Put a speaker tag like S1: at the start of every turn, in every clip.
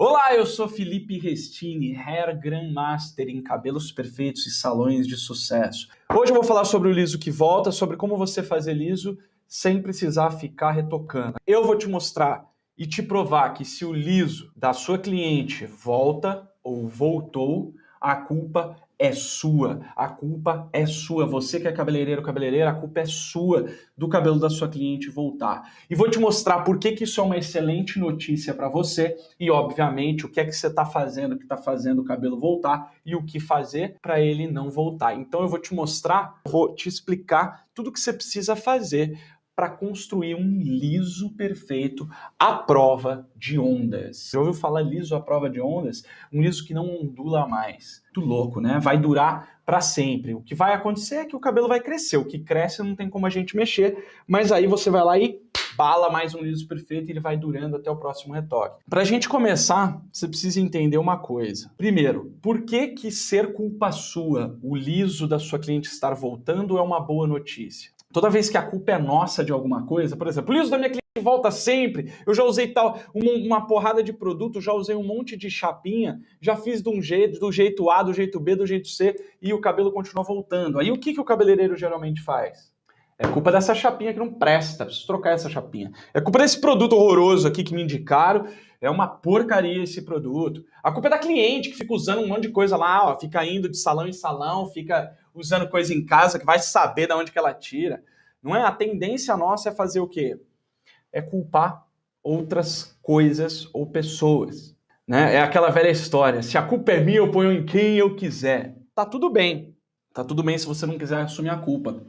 S1: Olá, eu sou Felipe Restini, Hair Grandmaster em cabelos perfeitos e salões de sucesso. Hoje eu vou falar sobre o liso que volta, sobre como você fazer liso sem precisar ficar retocando. Eu vou te mostrar e te provar que se o liso da sua cliente volta ou voltou, a culpa é sua. A culpa é sua. Você que é cabeleireiro ou cabeleireira, a culpa é sua do cabelo da sua cliente voltar. E vou te mostrar por que isso é uma excelente notícia para você e, obviamente, o que é que você está fazendo que está fazendo o cabelo voltar e o que fazer para ele não voltar. Então eu vou te mostrar, vou te explicar tudo o que você precisa fazer para construir um liso perfeito à prova de ondas. Já ouviu falar liso à prova de ondas? Um liso que não ondula mais. Muito louco, né? Vai durar para sempre. O que vai acontecer é que o cabelo vai crescer. O que cresce não tem como a gente mexer, mas aí você vai lá e bala mais um liso perfeito e ele vai durando até o próximo retoque. Para a gente começar, você precisa entender uma coisa. Primeiro, por que ser culpa sua, o liso da sua cliente estar voltando é uma boa notícia? Toda vez que a culpa é nossa de alguma coisa, por exemplo, o liso da minha cliente volta sempre, eu já usei uma porrada de produto, já usei um monte de chapinha, já fiz do jeito A, do jeito B, do jeito C, e o cabelo continua voltando. Aí o que o cabeleireiro geralmente faz? É culpa dessa chapinha que não presta, preciso trocar essa chapinha. É culpa desse produto horroroso aqui que me indicaram, é uma porcaria esse produto. A culpa é da cliente que fica usando um monte de coisa lá, ó, fica indo de salão em salão, fica usando coisa em casa que vai saber de onde que ela tira. Não é? A tendência nossa é fazer o quê? É culpar outras coisas ou pessoas. Né? É aquela velha história, se a culpa é minha, eu ponho em quem eu quiser. Tá tudo bem. Tá tudo bem se você não quiser assumir a culpa.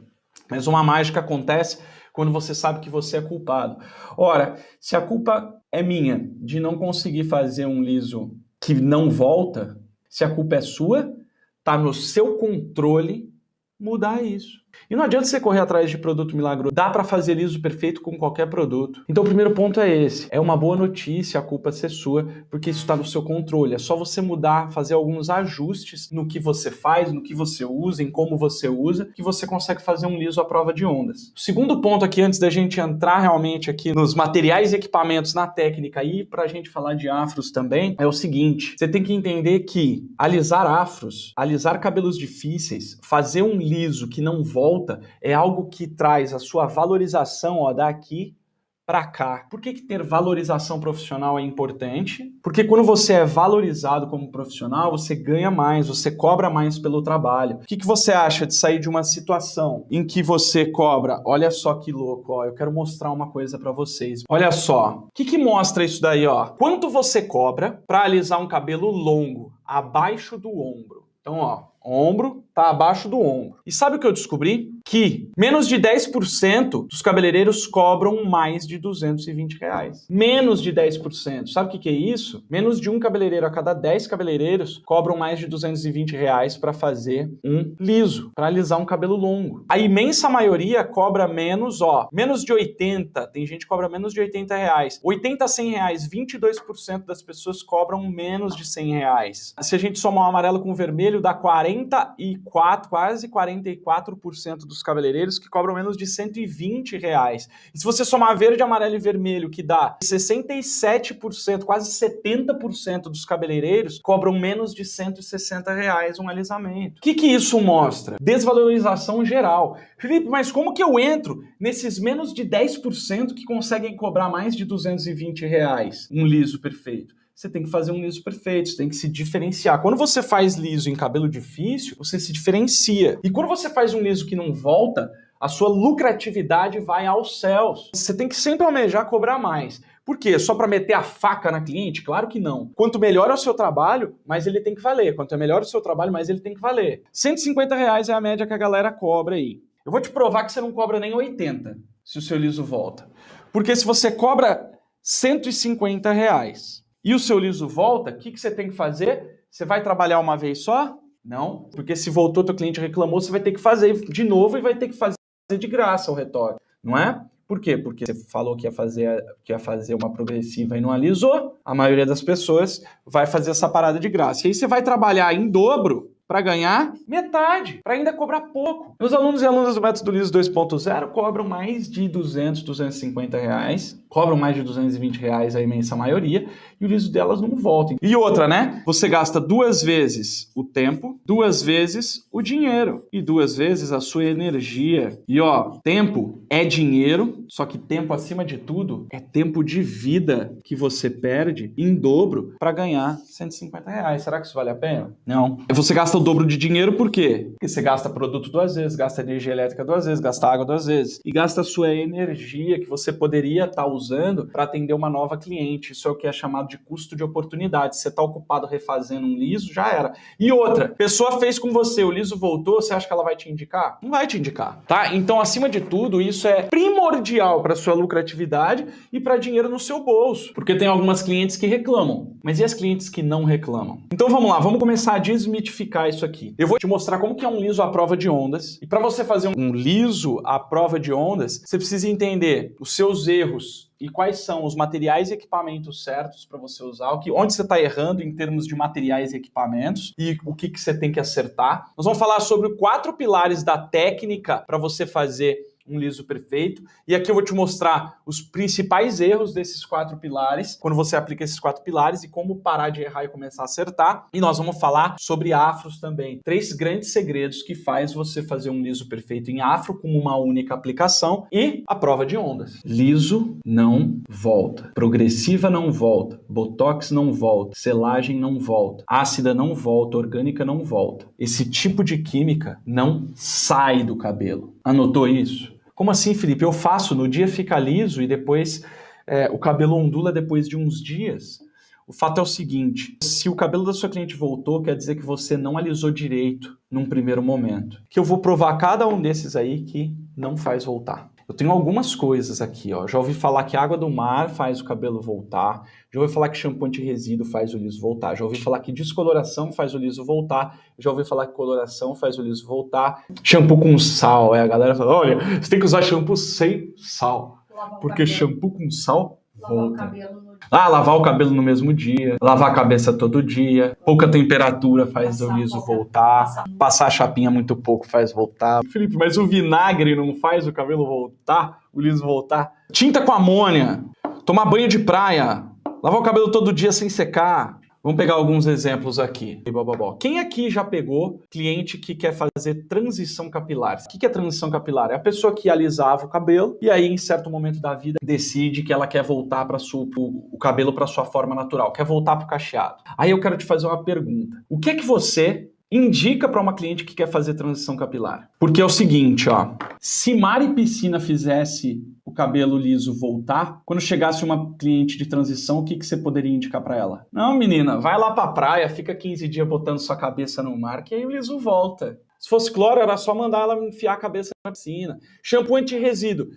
S1: Mas uma mágica acontece quando você sabe que você é culpado. Ora, se a culpa é minha de não conseguir fazer um liso que não volta, se a culpa é sua, tá no seu controle mudar isso. E não adianta você correr atrás de produto milagroso. Dá para fazer liso perfeito com qualquer produto. Então o primeiro ponto é esse. É uma boa notícia a culpa ser sua, porque isso está no seu controle. É só você mudar, fazer alguns ajustes no que você faz, no que você usa, em como você usa, que você consegue fazer um liso à prova de ondas. O segundo ponto aqui, antes da gente entrar realmente aqui nos materiais e equipamentos, na técnica e para a gente falar de afros também, é o seguinte. Você tem que entender que alisar afros, alisar cabelos difíceis, fazer um liso que não volta, é algo que traz a sua valorização, ó, daqui para cá. Por que ter valorização profissional é importante? Porque quando você é valorizado como profissional, você ganha mais, você cobra mais pelo trabalho. O que você acha de sair de uma situação em que você cobra? Olha só que louco, ó, eu quero mostrar uma coisa para vocês. Olha só, o que mostra isso daí, ó? Quanto você cobra para alisar um cabelo longo, abaixo do ombro? Então, ó, ombro tá abaixo do ombro. E sabe o que eu descobri? Que menos de 10% dos cabeleireiros cobram mais de R$220. Menos de 10%. Sabe o que é isso? Menos de um cabeleireiro a cada 10 cabeleireiros cobram mais de R$220 para fazer um liso, para alisar um cabelo longo. A imensa maioria cobra menos, ó, menos de 80. Tem gente que cobra menos de R$80. 80 a R$100, 22% das pessoas cobram menos de R$100. Se a gente somar o amarelo com o vermelho, dá 44, quase 44% dos cabeleireiros que cobram menos de R$120. E se você somar verde, amarelo e vermelho, que dá 67%, quase 70% dos cabeleireiros cobram menos de R$160 um alisamento. O que isso mostra? Desvalorização geral. Felipe, mas como que eu entro nesses menos de 10% que conseguem cobrar mais de R$220 um liso perfeito? Você tem que fazer um liso perfeito, você tem que se diferenciar. Quando você faz liso em cabelo difícil, você se diferencia. E quando você faz um liso que não volta, a sua lucratividade vai aos céus. Você tem que sempre almejar cobrar mais. Por quê? Só para meter a faca na cliente? Claro que não. Quanto melhor é o seu trabalho, mais ele tem que valer. Quanto é melhor o seu trabalho, mais ele tem que valer. R$150 é a média que a galera cobra aí. Eu vou te provar que você não cobra nem 80 se o seu liso volta. Porque se você cobra R$150 e o seu liso volta, o que você tem que fazer? Você vai trabalhar uma vez só? Não, porque se voltou, teu cliente reclamou, você vai ter que fazer de novo e vai ter que fazer de graça o retoque, não é? Por quê? Porque você falou que ia fazer uma progressiva e não alisou, a maioria das pessoas vai fazer essa parada de graça. E aí você vai trabalhar em dobro para ganhar metade, para ainda cobrar pouco. Meus alunos e alunas do Método Liso 2.0 cobram mais de R$200, R$250, cobram mais de R$220 a imensa maioria, e o liso delas não volta. E outra, né? Você gasta 2 vezes o tempo, 2 vezes o dinheiro e 2 vezes a sua energia. E ó, tempo é dinheiro, só que tempo acima de tudo é tempo de vida que você perde em dobro para ganhar R$ 150. Será que isso vale a pena? Não. Você gasta o dobro de dinheiro por quê? Porque você gasta produto 2 vezes, gasta energia elétrica 2 vezes, gasta água 2 vezes e gasta a sua energia que você poderia estar usando para atender uma nova cliente. Isso é o que é chamado de custo de oportunidade. Se você está ocupado refazendo um liso, já era. E outra, a pessoa fez com você, o liso voltou, você acha que ela vai te indicar? Não vai te indicar, tá? Então, acima de tudo, isso é primordial para sua lucratividade e para dinheiro no seu bolso. Porque tem algumas clientes que reclamam. Mas e as clientes que não reclamam? Então vamos lá, vamos começar a desmitificar isso aqui. Eu vou te mostrar como que é um liso à prova de ondas. E para você fazer um liso à prova de ondas, você precisa entender os seus erros e quais são os materiais e equipamentos certos para você usar, onde você está errando em termos de materiais e equipamentos e o que você tem que acertar. Nós vamos falar sobre 4 pilares da técnica para você fazer um liso perfeito. E aqui eu vou te mostrar os principais erros desses 4 pilares, quando você aplica esses 4 pilares e como parar de errar e começar a acertar. E nós vamos falar sobre afros também. 3 grandes segredos que faz você fazer um liso perfeito em afro com uma única aplicação e a prova de ondas. Liso não volta. Progressiva não volta. Botox não volta. Selagem não volta. Ácida não volta. Orgânica não volta. Esse tipo de química não sai do cabelo. Anotou isso? Como assim, Felipe? Eu faço, no dia fica liso e depois o cabelo ondula depois de uns dias. O fato é o seguinte, se o cabelo da sua cliente voltou, quer dizer que você não alisou direito num primeiro momento. Que eu vou provar cada um desses aí que não faz voltar. Eu tenho algumas coisas aqui, ó. Já ouvi falar que água do mar faz o cabelo voltar. Já ouvi falar que shampoo anti-resíduo faz o liso voltar. Já ouvi falar que descoloração faz o liso voltar. Já ouvi falar que coloração faz o liso voltar. Shampoo com sal. A galera fala, olha, você tem que usar shampoo sem sal. Porque shampoo com sal volta. Lavar o cabelo no mesmo dia, lavar a cabeça todo dia, pouca temperatura faz o liso voltar, passar a chapinha muito pouco faz voltar. Felipe, mas o vinagre não faz o cabelo voltar, o liso voltar? Tinta com amônia, tomar banho de praia, lavar o cabelo todo dia sem secar. Vamos pegar alguns exemplos aqui. Quem aqui já pegou cliente que quer fazer transição capilar? O que é transição capilar? É a pessoa que alisava o cabelo e aí, em certo momento da vida, decide que ela quer voltar para o cabelo para sua forma natural, quer voltar para o cacheado. Aí eu quero te fazer uma pergunta. O que é que você indica para uma cliente que quer fazer transição capilar? Porque é o seguinte, ó. Se mar e piscina fizesse o cabelo liso voltar, quando chegasse uma cliente de transição, o que você poderia indicar para ela? Não, menina, vai lá para a praia, fica 15 dias botando sua cabeça no mar, que aí o liso volta. Se fosse cloro, era só mandar ela enfiar a cabeça na piscina. Shampoo anti-resíduo.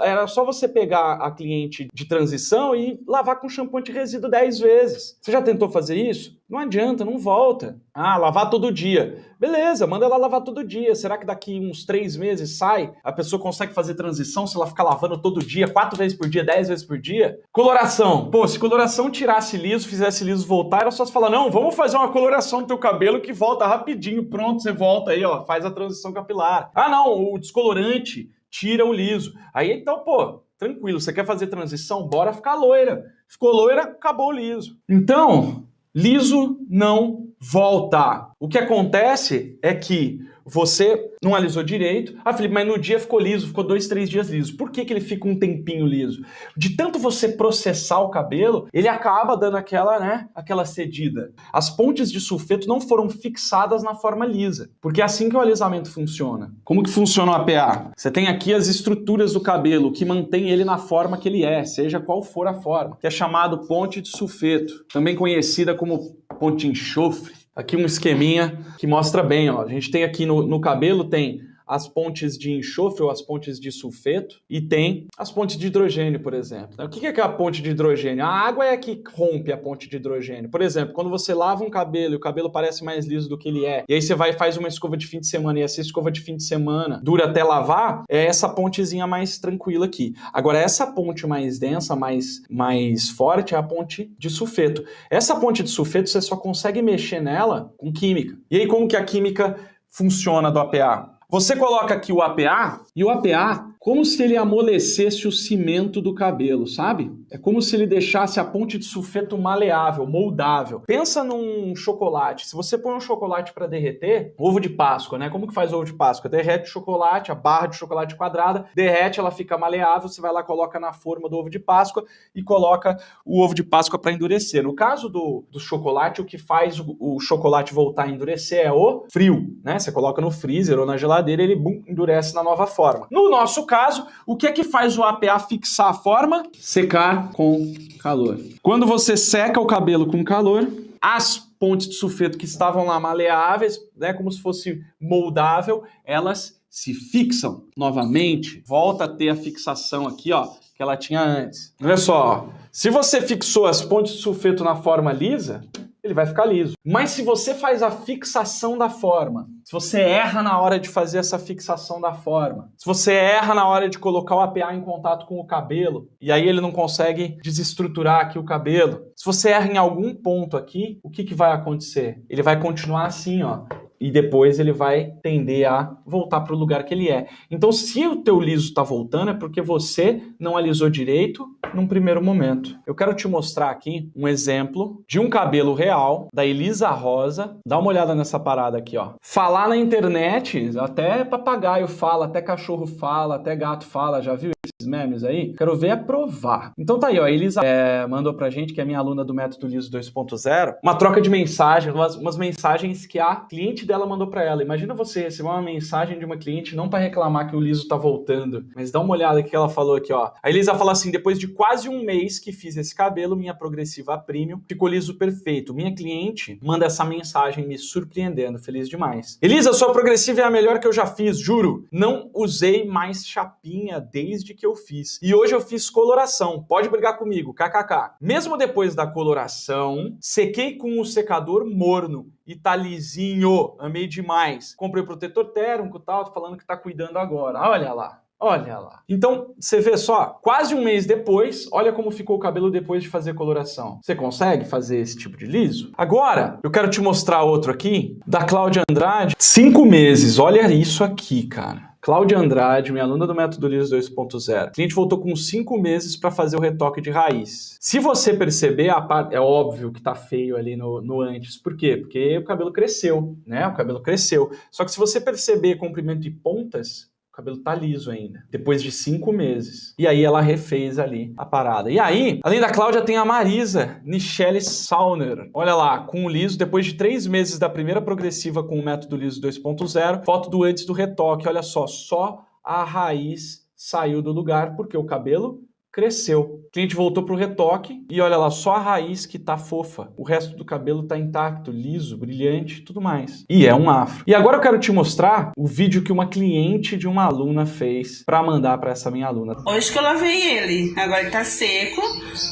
S1: Era só você pegar a cliente de transição e lavar com shampoo anti-resíduo 10 vezes. Você já tentou fazer isso? Não adianta, não volta. Ah, lavar todo dia. Beleza, manda ela lavar todo dia. Será que daqui uns 3 meses sai? A pessoa consegue fazer transição se ela ficar lavando todo dia, 4 vezes por dia, 10 vezes por dia? Coloração. Pô, se coloração tirasse liso, fizesse liso voltar, era só você falar, não, vamos fazer uma coloração no teu cabelo que volta rapidinho. Pronto, você volta aí, ó, faz a transição capilar. Ah, não, o descolorante tira o liso. Aí, então, pô, tranquilo, você quer fazer transição? Bora ficar loira. Ficou loira, acabou o liso. Então, liso não volta. O que acontece é que você não alisou direito. Ah, Felipe, mas no dia ficou liso, ficou 2, 3 dias liso. Por que ele fica um tempinho liso? De tanto você processar o cabelo, ele acaba dando aquela cedida. As pontes de sulfeto não foram fixadas na forma lisa, porque é assim que o alisamento funciona. Como que funciona o APA? Você tem aqui as estruturas do cabelo que mantém ele na forma que ele é, seja qual for a forma, que é chamado ponte de sulfeto, também conhecida como ponte de enxofre. Aqui um esqueminha que mostra bem, ó. A gente tem aqui no cabelo, tem as pontes de enxofre ou as pontes de sulfeto e tem as pontes de hidrogênio, por exemplo. O que é a ponte de hidrogênio? A água é a que rompe a ponte de hidrogênio. Por exemplo, quando você lava um cabelo e o cabelo parece mais liso do que ele é, e aí você vai e faz uma escova de fim de semana e essa escova de fim de semana dura até lavar, é essa pontezinha mais tranquila aqui. Agora, essa ponte mais densa, mais forte, é a ponte de sulfeto. Essa ponte de sulfeto, você só consegue mexer nela com química. E aí, como que a química funciona do APA? Você coloca aqui o APA e o APA como se ele amolecesse o cimento do cabelo, sabe? É como se ele deixasse a ponte de sulfeto maleável, moldável. Pensa num chocolate. Se você põe um chocolate para derreter, ovo de Páscoa, né? Como que faz ovo de Páscoa? Derrete o chocolate, a barra de chocolate quadrada, derrete, ela fica maleável, você vai lá, coloca na forma do ovo de Páscoa e coloca o ovo de Páscoa para endurecer. No caso do chocolate, o que faz o chocolate voltar a endurecer é o frio, né? Você coloca no freezer ou na geladeira, ele endurece na nova forma. No nosso caso, o que é que faz o APA fixar a forma? Secar com calor. Quando você seca o cabelo com calor, as pontes de sulfeto que estavam lá maleáveis, né, como se fosse moldável, elas se fixam novamente. Volta a ter a fixação aqui, ó, que ela tinha antes. Olha só, se você fixou as pontes de sulfeto na forma lisa, ele vai ficar liso. Mas se você faz a fixação da forma, se você erra na hora de fazer essa fixação da forma, se você erra na hora de colocar o APA em contato com o cabelo, e aí ele não consegue desestruturar aqui o cabelo, se você erra em algum ponto aqui, o que vai acontecer? Ele vai continuar assim, ó. E depois ele vai tender a voltar para o lugar que ele é. Então, se o teu liso está voltando, é porque você não alisou direito num primeiro momento. Eu quero te mostrar aqui um exemplo de um cabelo real, da Elisa Rosa. Dá uma olhada nessa parada aqui, ó. Falar na internet, até papagaio fala, até cachorro fala, até gato fala, já viu esses memes aí? Quero ver provar. Então tá aí, ó, a Elisa mandou pra gente, que é minha aluna do Método Liso 2.0, uma troca de mensagens, umas mensagens que a cliente dela mandou pra ela. Imagina você receber uma mensagem de uma cliente não para reclamar que o liso tá voltando, mas dá uma olhada que ela falou aqui, ó. A Elisa fala assim: depois de quase um mês que fiz esse cabelo, minha progressiva premium ficou liso perfeito. Minha cliente manda essa mensagem me surpreendendo, feliz demais. Elisa, sua progressiva é a melhor que eu já fiz, juro. Não usei mais chapinha desde que eu fiz. E hoje eu fiz coloração. Pode brigar comigo, kkk. Mesmo depois da coloração, sequei com o secador morno e tá lisinho. Amei demais. Comprei protetor térmico e tal, tô falando que tá cuidando agora. Olha lá. Olha lá. Então, você vê só, quase um mês depois, olha como ficou o cabelo depois de fazer coloração. Você consegue fazer esse tipo de liso? Agora, eu quero te mostrar outro aqui, da Cláudia Andrade. 5 meses, olha isso aqui, cara. Cláudia Andrade, minha aluna do Método Liso 2.0. O cliente voltou com 5 meses para fazer o retoque de raiz. Se você perceber, é óbvio que tá feio ali no antes. Por quê? Porque o cabelo cresceu, né? O cabelo cresceu. Só que se você perceber comprimento e pontas, o cabelo tá liso ainda, depois de 5 meses. E aí ela refez ali a parada. E aí, além da Cláudia, tem a Marisa Nichelle Sauner. Olha lá, com o liso, depois de 3 meses da primeira progressiva com o Método Liso 2.0, foto do antes do retoque. Olha só a raiz saiu do lugar porque o cabelo cresceu. O cliente voltou pro retoque e olha lá, só a raiz que tá fofa. O resto do cabelo tá intacto, liso, brilhante, tudo mais. E é um afro. E agora eu quero te mostrar o vídeo que uma cliente de uma aluna fez para mandar para essa minha aluna.
S2: Hoje que eu lavei ele, agora ele tá seco,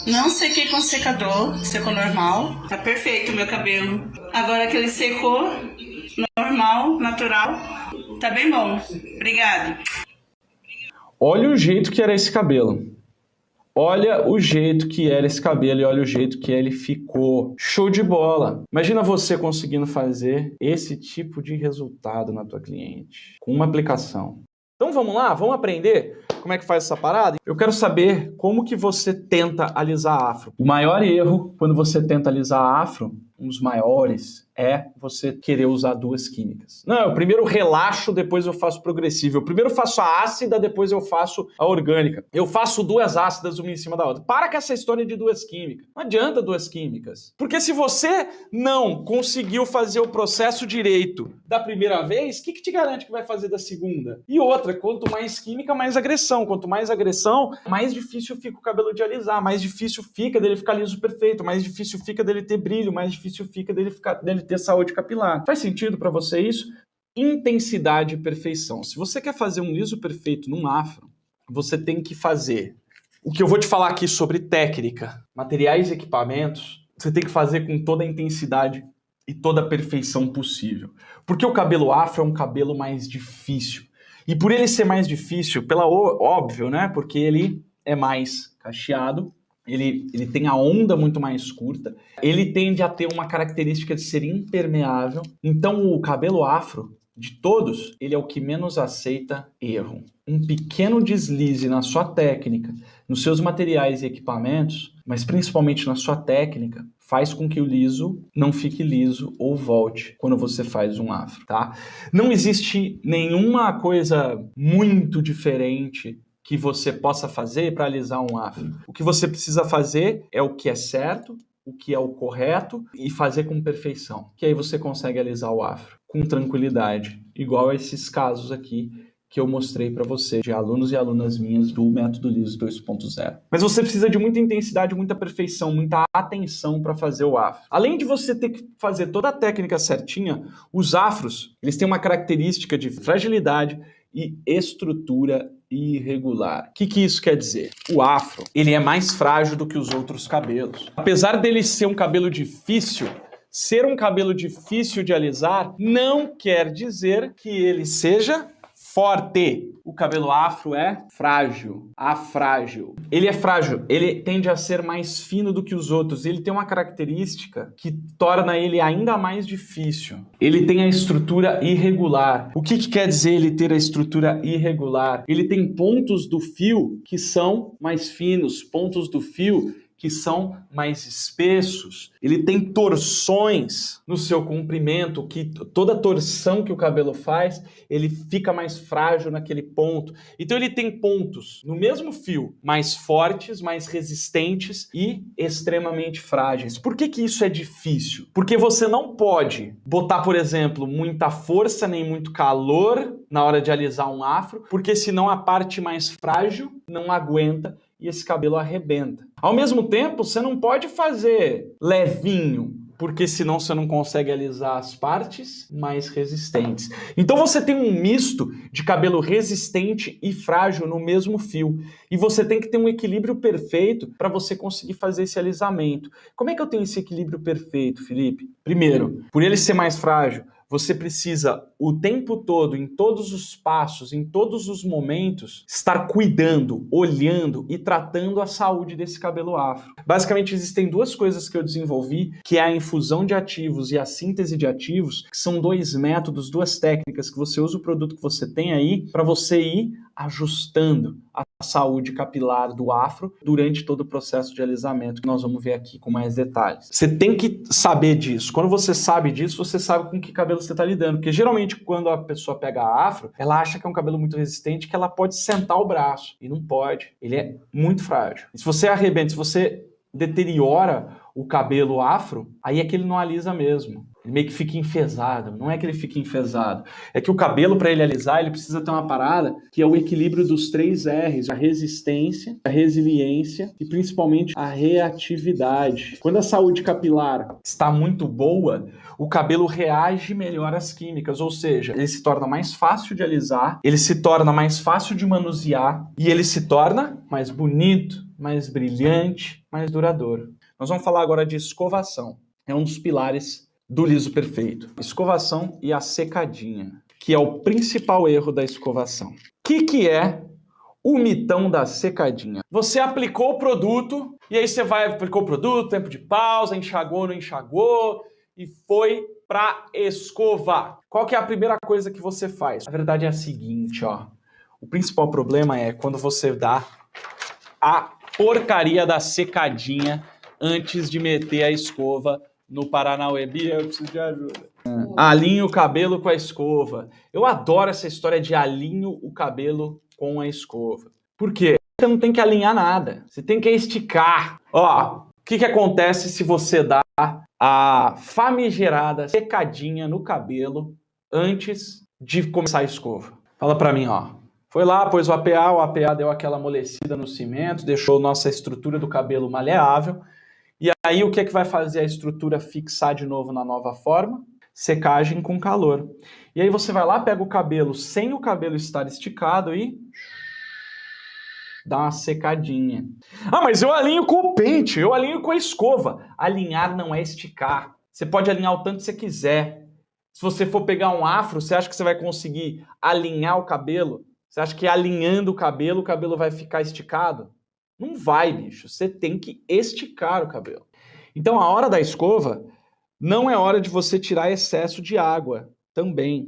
S2: não sequei com secador, secou normal, tá perfeito o meu cabelo. Agora que ele secou, normal, natural, tá bem bom. Obrigada.
S1: Olha o jeito que era esse cabelo. Olha o jeito que era esse cabelo e olha o jeito que ele ficou. Show de bola! Imagina você conseguindo fazer esse tipo de resultado na tua cliente, com uma aplicação. Então vamos lá, vamos aprender como é que faz essa parada? Eu quero saber como que você tenta alisar afro. O maior erro quando você tenta alisar afro, um dos maiores, é você querer usar 2 químicas. Não, eu primeiro relaxo, depois eu faço progressivo. Eu primeiro faço a ácida, depois eu faço a orgânica. Eu faço 2 ácidas uma em cima da outra. Para com essa história de 2 químicas. Não adianta 2 químicas. Porque se você não conseguiu fazer o processo direito da primeira vez, o que te garante que vai fazer da segunda? E outra, quanto mais química, mais agressão. Quanto mais agressão, mais difícil fica o cabelo de alisar, mais difícil fica dele ficar liso perfeito, mais difícil fica dele ter brilho, mais difícil fica dele ter saúde capilar. Faz sentido para você isso? Intensidade e perfeição. Se você quer fazer um liso perfeito num afro, você tem que fazer o que eu vou te falar aqui sobre técnica, materiais e equipamentos, você tem que fazer com toda a intensidade e toda a perfeição possível. Porque o cabelo afro é um cabelo mais difícil. E por ele ser mais difícil, óbvio, né? Porque ele é mais cacheado, ele tem a onda muito mais curta, ele tende a ter uma característica de ser impermeável. Então o cabelo afro, de todos, ele é o que menos aceita erro. Um pequeno deslize na sua técnica, nos seus materiais e equipamentos, mas principalmente na sua técnica, faz com que o liso não fique liso ou volte quando você faz um afro, tá? Não existe nenhuma coisa muito diferente que você possa fazer para alisar um afro. O que você precisa fazer é o que é certo, o que é o correto e fazer com perfeição. Que aí você consegue alisar o afro com tranquilidade, igual a esses casos aqui que eu mostrei para você, de alunos e alunas minhas do Método Liso 2.0. Mas você precisa de muita intensidade, muita perfeição, muita atenção para fazer o afro. Além de você ter que fazer toda a técnica certinha, os afros, eles têm uma característica de fragilidade e estrutura irregular. O que isso quer dizer? O afro, ele é mais frágil do que os outros cabelos. Apesar dele ser um cabelo difícil, ser um cabelo difícil de alisar não quer dizer que ele seja forte. O cabelo afro é frágil, afrágil. Ele é frágil, ele tende a ser mais fino do que os outros. Ele tem uma característica que torna ele ainda mais difícil. Ele tem a estrutura irregular. O que quer dizer ele ter a estrutura irregular? Ele tem pontos do fio que são mais finos, pontos do fio que são mais espessos. Ele tem torções no seu comprimento, que toda torção que o cabelo faz, ele fica mais frágil naquele ponto. Então ele tem pontos no mesmo fio, mais fortes, mais resistentes e extremamente frágeis. Por que isso é difícil? Porque você não pode botar, por exemplo, muita força nem muito calor na hora de alisar um afro, porque senão a parte mais frágil não aguenta e esse cabelo arrebenta. Ao mesmo tempo, você não pode fazer levinho, porque senão você não consegue alisar as partes mais resistentes. Então você tem um misto de cabelo resistente e frágil no mesmo fio. E você tem que ter um equilíbrio perfeito para você conseguir fazer esse alisamento. Como é que eu tenho esse equilíbrio perfeito, Felipe? Primeiro, por ele ser mais frágil, você precisa o tempo todo, em todos os passos, em todos os momentos, estar cuidando, olhando e tratando a saúde desse cabelo afro. Basicamente, existem duas coisas que eu desenvolvi, que é a infusão de ativos e a síntese de ativos, que são dois métodos, duas técnicas que você usa o produto que você tem aí para você ir ajustando a saúde capilar do afro durante todo o processo de alisamento, que nós vamos ver aqui com mais detalhes. Você tem que saber disso. Quando você sabe disso, você sabe com que cabelo você está lidando. Porque geralmente quando a pessoa pega a afro, ela acha que é um cabelo muito resistente, que ela pode sentar o braço. E não pode. Ele é muito frágil. E se você arrebenta, se você deteriora o cabelo afro, aí é que ele não alisa mesmo. Ele meio que fica enfesado. Não é que ele fique enfesado. É que o cabelo, para ele alisar, ele precisa ter uma parada que é o equilíbrio dos 3 R's. A resistência, a resiliência e principalmente a reatividade. Quando a saúde capilar está muito boa, o cabelo reage melhor às químicas. Ou seja, ele se torna mais fácil de alisar, ele se torna mais fácil de manusear e ele se torna mais bonito, mais brilhante, mais duradouro. Nós vamos falar agora de escovação. É um dos pilares do liso perfeito. Escovação e a secadinha, que é o principal erro da escovação. O que é o mitão da secadinha? Você aplicou o produto, e aí você aplicou o produto, tempo de pausa, enxagou, não enxagou, e foi para escova. Qual que é a primeira coisa que você faz? A verdade é a seguinte, ó. O principal problema é quando você dá a porcaria da secadinha antes de meter a escova no Paranauê. Bia, eu preciso de ajuda. Alinho o cabelo com a escova. Eu adoro essa história de alinho o cabelo com a escova. Por quê? Você não tem que alinhar nada. Você tem que esticar. Ó, o que acontece se você dá a famigerada secadinha no cabelo antes de começar a escova? Fala pra mim, ó. Foi lá, pôs o APA deu aquela amolecida no cimento, deixou nossa estrutura do cabelo maleável. E aí o que vai fazer a estrutura fixar de novo na nova forma? Secagem com calor. E aí você vai lá, pega o cabelo sem o cabelo estar esticado e dá uma secadinha. Ah, mas eu alinho com o pente, eu alinho com a escova. Alinhar não é esticar. Você pode alinhar o tanto que você quiser. Se você for pegar um afro, você acha que você vai conseguir alinhar o cabelo? Você acha que alinhando o cabelo vai ficar esticado? Não vai, bicho. Você tem que esticar o cabelo. Então, a hora da escova não é hora de você tirar excesso de água também.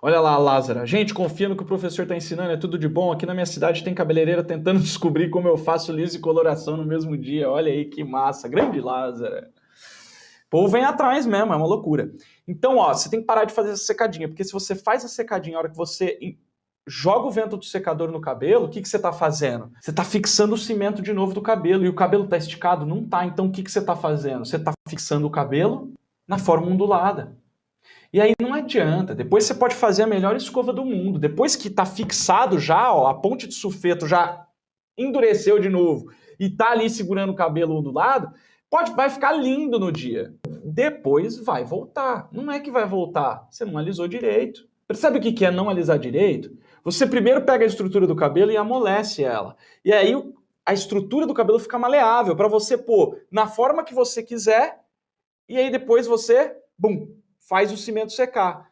S1: Olha lá, Lázara. Gente, confia no que o professor está ensinando, é tudo de bom. Aqui na minha cidade tem cabeleireira tentando descobrir como eu faço liso e coloração no mesmo dia. Olha aí que massa. Grande Lázara. O povo vem atrás mesmo, é uma loucura. Então, ó, você tem que parar de fazer essa secadinha, porque se você faz a secadinha, a hora que você joga o vento do secador no cabelo, o que você está fazendo? Você está fixando o cimento de novo do cabelo. E o cabelo está esticado? Não está. Então, o que você está fazendo? Você está fixando o cabelo na forma ondulada. E aí não adianta. Depois você pode fazer a melhor escova do mundo. Depois que está fixado já, ó, a ponte de sulfeto já endureceu de novo e está ali segurando o cabelo ondulado, vai ficar lindo no dia. Depois vai voltar. Não é que vai voltar. Você não alisou direito. Percebe o que é não alisar direito? Você primeiro pega a estrutura do cabelo e amolece ela. E aí a estrutura do cabelo fica maleável para você pôr na forma que você quiser e aí depois você, faz o cimento secar.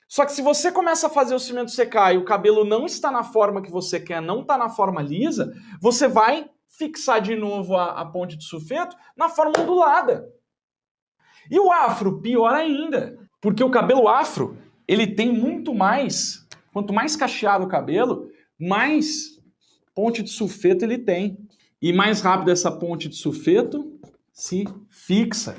S1: Só que se você começa a fazer o cimento secar e o cabelo não está na forma que você quer, não está na forma lisa, você vai fixar de novo a ponte de sulfeto na forma ondulada. E o afro, pior ainda, porque o cabelo afro, ele tem muito mais, quanto mais cacheado o cabelo, mais ponte de sulfeto ele tem. E mais rápido essa ponte de sulfeto se fixa.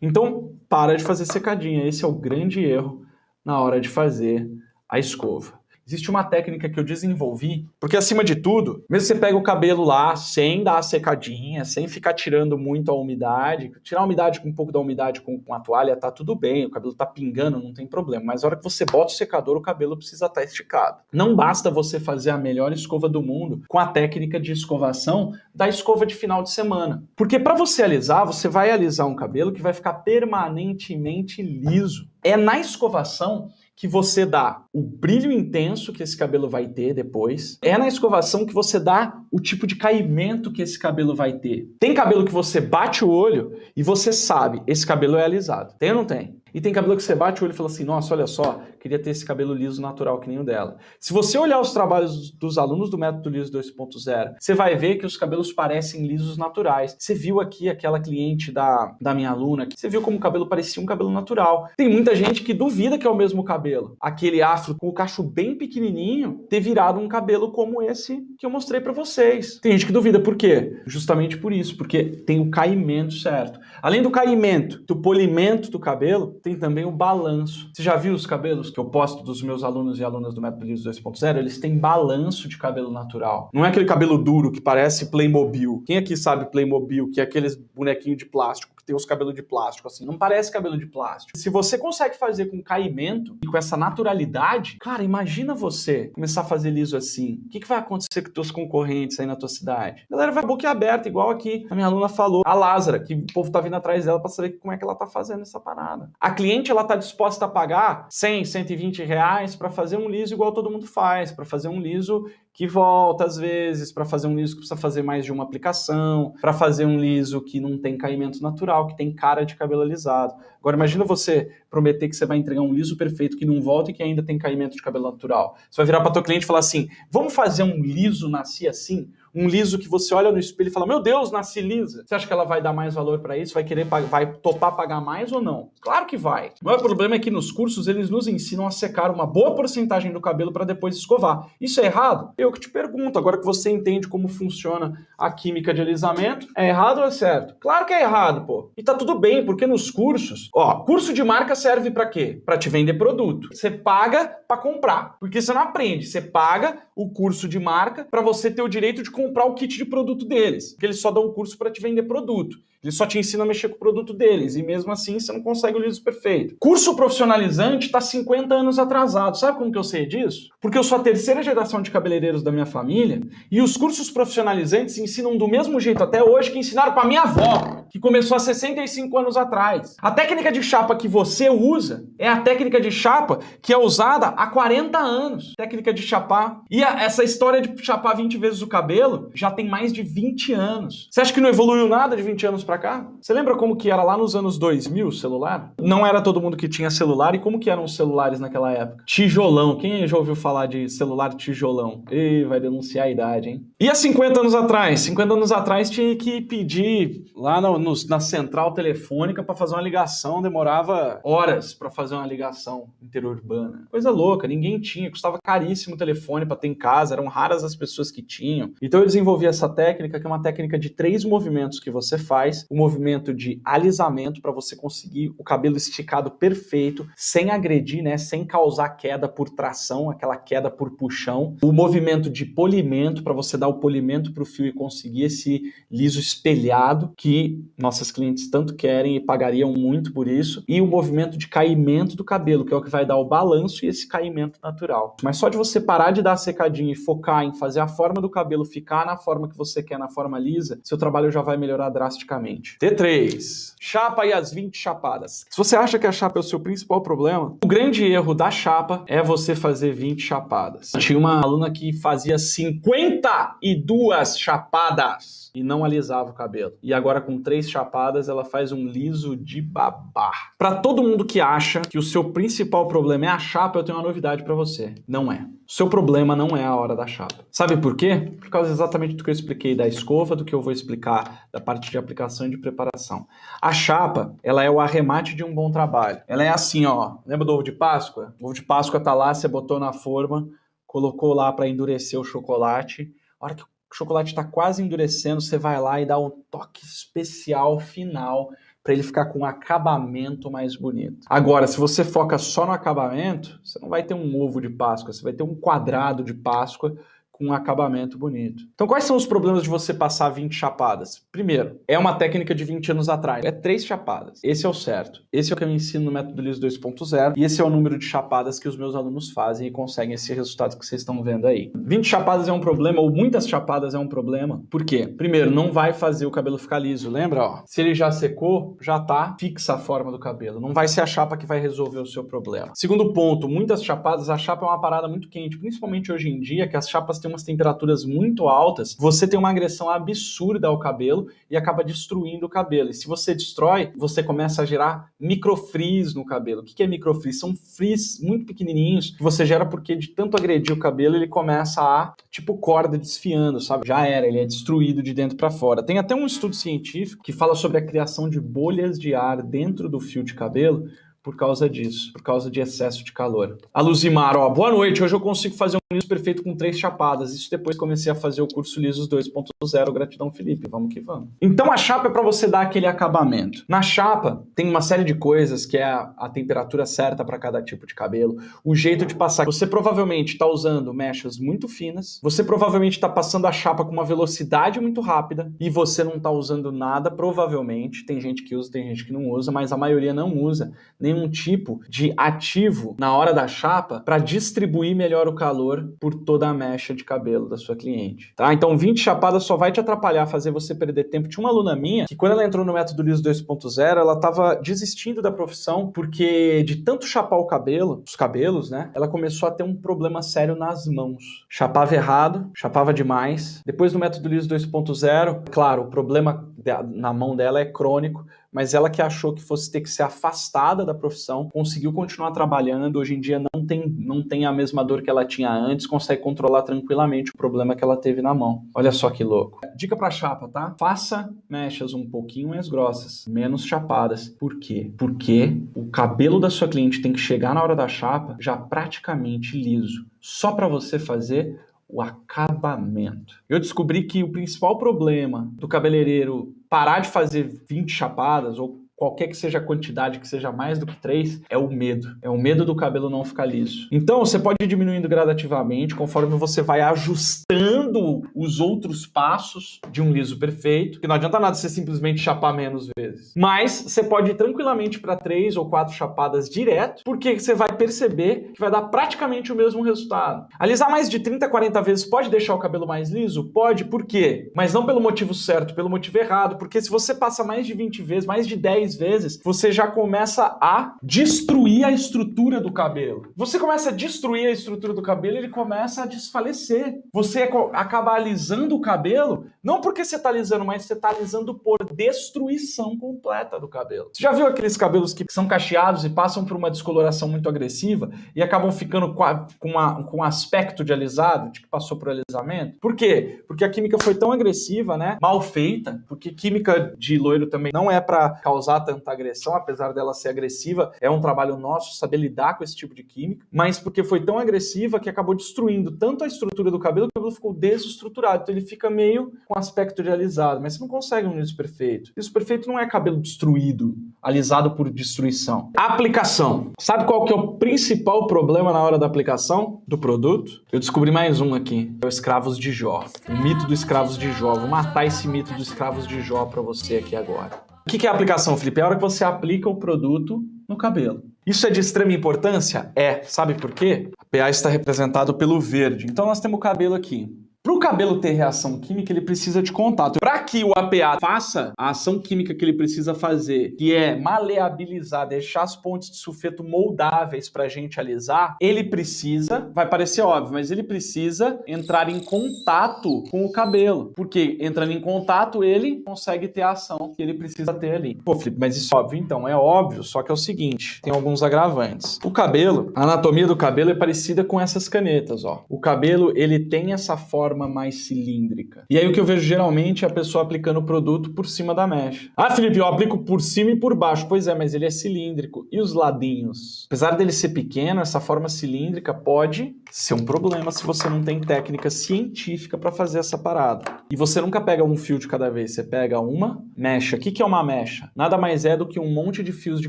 S1: Então, para de fazer secadinha. Esse é o grande erro na hora de fazer a escova. Existe uma técnica que eu desenvolvi, porque acima de tudo, mesmo você pega o cabelo lá sem dar a secadinha, sem ficar tirando muito a umidade, tirar a umidade com um pouco da umidade com a toalha, tá tudo bem, o cabelo tá pingando, não tem problema, mas a hora que você bota o secador, o cabelo precisa estar esticado. Não basta você fazer a melhor escova do mundo com a técnica de escovação da escova de final de semana. Porque para você alisar, você vai alisar um cabelo que vai ficar permanentemente liso. É na escovação que você dá o brilho intenso que esse cabelo vai ter depois. É na escovação que você dá o tipo de caimento que esse cabelo vai ter. Tem cabelo que você bate o olho e você sabe, esse cabelo é alisado. Tem ou não tem? E tem cabelo que você bate o olho e fala assim, nossa, olha só, queria ter esse cabelo liso natural que nem o dela. Se você olhar os trabalhos dos alunos do Método Liso 2.0, você vai ver que os cabelos parecem lisos naturais. Você viu aqui aquela cliente da minha aluna, você viu como o cabelo parecia um cabelo natural. Tem muita gente que duvida que é o mesmo cabelo. Aquele afro com o cacho bem pequenininho ter virado um cabelo como esse que eu mostrei pra vocês. Tem gente que duvida, por quê? Justamente por isso, porque tem o caimento certo. Além do caimento, do polimento do cabelo, tem também o balanço. Você já viu os cabelos que eu posto dos meus alunos e alunas do Método Liso 2.0? Eles têm balanço de cabelo natural. Não é aquele cabelo duro que parece Playmobil. Quem aqui sabe Playmobil, que é aqueles bonequinhos de plástico, que tem os cabelos de plástico assim? Não parece cabelo de plástico. Se você consegue fazer com caimento e com essa naturalidade, cara, imagina você começar a fazer liso assim. O que vai acontecer com os teus concorrentes aí na tua cidade? A galera vai boca aberta, igual aqui a minha aluna falou, a Lázara, que o povo tá vindo atrás dela pra saber como é que ela tá fazendo essa parada. A cliente, ela tá disposta a pagar 100, 120 reais para fazer um liso igual todo mundo faz, para fazer um liso que volta às vezes, para fazer um liso que precisa fazer mais de uma aplicação, para fazer um liso que não tem caimento natural, que tem cara de cabelo alisado. Agora imagina você prometer que você vai entregar um liso perfeito que não volta e que ainda tem caimento de cabelo natural. Você vai virar para tua cliente e falar assim, vamos fazer um liso nasci assim? Um liso que você olha no espelho e fala, meu Deus, nasci lisa. Você acha que ela vai dar mais valor para isso? Vai topar pagar mais ou não? Claro que vai. O maior problema é que nos cursos eles nos ensinam a secar uma boa porcentagem do cabelo para depois escovar. Isso é errado? Eu que te pergunto, agora que você entende como funciona a química de alisamento, é errado ou é certo? Claro que é errado, pô. E tá tudo bem, porque nos cursos, curso de marca serve para quê? Para te vender produto. Você paga para comprar, porque você não aprende. Você paga o curso de marca para você ter o direito de comprar o kit de produto deles, porque eles só dão um curso para te vender produto. Eles só te ensinam a mexer com o produto deles, e mesmo assim você não consegue o liso perfeito. Curso profissionalizante está 50 anos atrasado. Sabe como que eu sei disso? Porque eu sou a terceira geração de cabeleireiros da minha família, e os cursos profissionalizantes ensinam do mesmo jeito até hoje que ensinaram para minha avó, que começou há 65 anos atrás. A técnica de chapa que você usa é a técnica de chapa que é usada há 40 anos. Técnica de chapar. E essa história de chapar 20 vezes o cabelo já tem mais de 20 anos. Você acha que não evoluiu nada de 20 anos pra cá? Você lembra como que era lá nos anos 2000 o celular? Não era todo mundo que tinha celular, e como que eram os celulares naquela época? Tijolão. Quem já ouviu falar de celular tijolão? Ih, vai denunciar a idade, hein? E há 50 anos atrás? 50 anos atrás tinha que pedir lá na central telefônica para fazer uma ligação, demorava horas para fazer uma ligação interurbana. Coisa louca, ninguém tinha, custava caríssimo o telefone para ter em casa, eram raras as pessoas que tinham. Então eu desenvolvi essa técnica, que é uma técnica de 3 movimentos que você faz. O movimento de alisamento, para você conseguir o cabelo esticado perfeito, sem agredir, né, sem causar queda por tração, aquela queda por puxão. O movimento de polimento, para você dar o polimento para o fio e conseguir esse liso espelhado, que nossas clientes tanto querem e pagariam muito por isso. E o movimento de caimento do cabelo, que é o que vai dar o balanço e esse caimento natural. Mas só de você parar de dar a secadinha e focar em fazer a forma do cabelo ficar na forma que você quer, na forma lisa, seu trabalho já vai melhorar drasticamente. T3. Chapa e as 20 chapadas. Se você acha que a chapa é o seu principal problema, o grande erro da chapa é você fazer 20 chapadas. Tinha uma aluna que fazia 52 chapadas e não alisava o cabelo. E agora com 3 chapadas ela faz um liso de babar. Para todo mundo que acha que o seu principal problema é a chapa, eu tenho uma novidade para você. Não é. O seu problema não é a hora da chapa. Sabe por quê? Por causa exatamente do que eu expliquei da escova, do que eu vou explicar da parte de aplicação e de preparação. A chapa, ela é o arremate de um bom trabalho. Ela é assim, ó. Lembra do ovo de Páscoa? O ovo de Páscoa tá lá, você botou na forma, colocou lá para endurecer o chocolate. A hora que o chocolate está quase endurecendo, você vai lá e dá um toque especial final para ele ficar com um acabamento mais bonito. Agora, se você foca só no acabamento, você não vai ter um ovo de Páscoa, você vai ter um quadrado de Páscoa com um acabamento bonito. Então, quais são os problemas de você passar 20 chapadas? Primeiro, é uma técnica de 20 anos atrás. É 3 chapadas. Esse é o certo. Esse é o que eu ensino no Método Liso 2.0 e esse é o número de chapadas que os meus alunos fazem e conseguem esse resultado que vocês estão vendo aí. 20 chapadas é um problema, ou muitas chapadas é um problema. Por quê? Primeiro, não vai fazer o cabelo ficar liso. Lembra? Ó, se ele já secou, já tá fixa a forma do cabelo. Não vai ser a chapa que vai resolver o seu problema. Segundo ponto, muitas chapadas, a chapa é uma parada muito quente, principalmente hoje em dia, que as chapas têm umas temperaturas muito altas, você tem uma agressão absurda ao cabelo e acaba destruindo o cabelo. E se você destrói, você começa a gerar microfrizz no cabelo. O que é microfrizz? São frizz muito pequenininhos que você gera porque de tanto agredir o cabelo, ele começa a, tipo corda desfiando, sabe? Já era, ele é destruído de dentro para fora. Tem até um estudo científico que fala sobre a criação de bolhas de ar dentro do fio de cabelo por causa disso, por causa de excesso de calor. A Luzimar, ó, boa noite, hoje eu consigo fazer um liso perfeito com 3 chapadas. Isso depois comecei a fazer o curso Lisos 2.0, gratidão Felipe, vamos que vamos. Então a chapa é para você dar aquele acabamento. Na chapa tem uma série de coisas que é a temperatura certa para cada tipo de cabelo, o jeito de passar. Você provavelmente está usando mechas muito finas, você provavelmente está passando a chapa com uma velocidade muito rápida e você não está usando nada, provavelmente. Tem gente que usa, tem gente que não usa, mas a maioria não usa nenhum tipo de ativo na hora da chapa para distribuir melhor o calor por toda a mecha de cabelo da sua cliente, tá? Então 20 chapadas só vai te atrapalhar, fazer você perder tempo. Tinha uma aluna minha que quando ela entrou no Método Liso 2.0, ela estava desistindo da profissão porque de tanto chapar o cabelo, os cabelos, né? Ela começou a ter um problema sério nas mãos. Chapava errado, chapava demais. Depois do Método Liso 2.0, claro, o problema na mão dela é crônico, mas ela que achou que fosse ter que ser afastada da profissão, conseguiu continuar trabalhando, hoje em dia não tem a mesma dor que ela tinha antes, consegue controlar tranquilamente o problema que ela teve na mão. Olha só que louco. Dica pra chapa, tá? Faça mechas um pouquinho mais grossas, menos chapadas. Por quê? Porque o cabelo da sua cliente tem que chegar na hora da chapa já praticamente liso, só para você fazer o acabamento. Eu descobri que o principal problema do cabeleireiro parar de fazer 20 chapadas ou qualquer que seja a quantidade, que seja mais do que 3, é o medo. É o medo do cabelo não ficar liso. Então, você pode ir diminuindo gradativamente, conforme você vai ajustando os outros passos de um liso perfeito, que não adianta nada você simplesmente chapar menos vezes. Mas você pode ir tranquilamente para 3 ou 4 chapadas direto, porque você vai perceber que vai dar praticamente o mesmo resultado. Alisar mais de 30, 40 vezes pode deixar o cabelo mais liso? Pode, por quê? Mas não pelo motivo certo, pelo motivo errado, porque se você passa mais de 20 vezes, mais de 10 10 vezes, você já começa a destruir a estrutura do cabelo. Você começa a destruir a estrutura do cabelo, ele começa a desfalecer. Você acaba alisando o cabelo, não porque você está alisando, mas você está alisando por destruição completa do cabelo. Você já viu aqueles cabelos que são cacheados e passam por uma descoloração muito agressiva e acabam ficando com um aspecto de alisado, de que passou por alisamento? Por quê? Porque a química foi tão agressiva, né? Mal feita, porque química de loiro também não é para causar tanta agressão, apesar dela ser agressiva, é um trabalho nosso saber lidar com esse tipo de química, mas porque foi tão agressiva que acabou destruindo tanto a estrutura do cabelo que o cabelo ficou desestruturado, então ele fica meio com aspecto de alisado, mas você não consegue um liso perfeito. Liso perfeito não é cabelo destruído, alisado por destruição. Aplicação. Sabe qual que é o principal problema na hora da aplicação do produto? Eu descobri mais um aqui, é o escravos de Jó. O mito dos escravos de Jó. Vou matar esse mito dos escravos de Jó para você aqui agora. O que é a aplicação, Felipe? É a hora que você aplica o produto no cabelo. Isso é de extrema importância? É. Sabe por quê? A pH está representado pelo verde. Então nós temos o cabelo aqui. Para o cabelo ter reação química, ele precisa de contato. Para que o APA faça a ação química que ele precisa fazer, que é maleabilizar, deixar as pontes de sulfeto moldáveis para a gente alisar, ele precisa, vai parecer óbvio, mas ele precisa entrar em contato com o cabelo. Porque entrando em contato, ele consegue ter a ação que ele precisa ter ali. Pô, Felipe, mas isso é óbvio? Então, é óbvio, só que é o seguinte, tem alguns agravantes. O cabelo, a anatomia do cabelo é parecida com essas canetas, ó. O cabelo, ele tem essa forma mais cilíndrica. E aí o que eu vejo geralmente é a pessoa aplicando o produto por cima da mecha. Ah, Felipe, eu aplico por cima e por baixo. Pois é, mas ele é cilíndrico. E os ladinhos? Apesar dele ser pequeno, essa forma cilíndrica pode ser um problema se você não tem técnica científica para fazer essa parada. E você nunca pega um fio de cada vez, você pega uma mecha. O que é uma mecha? Nada mais é do que um monte de fios de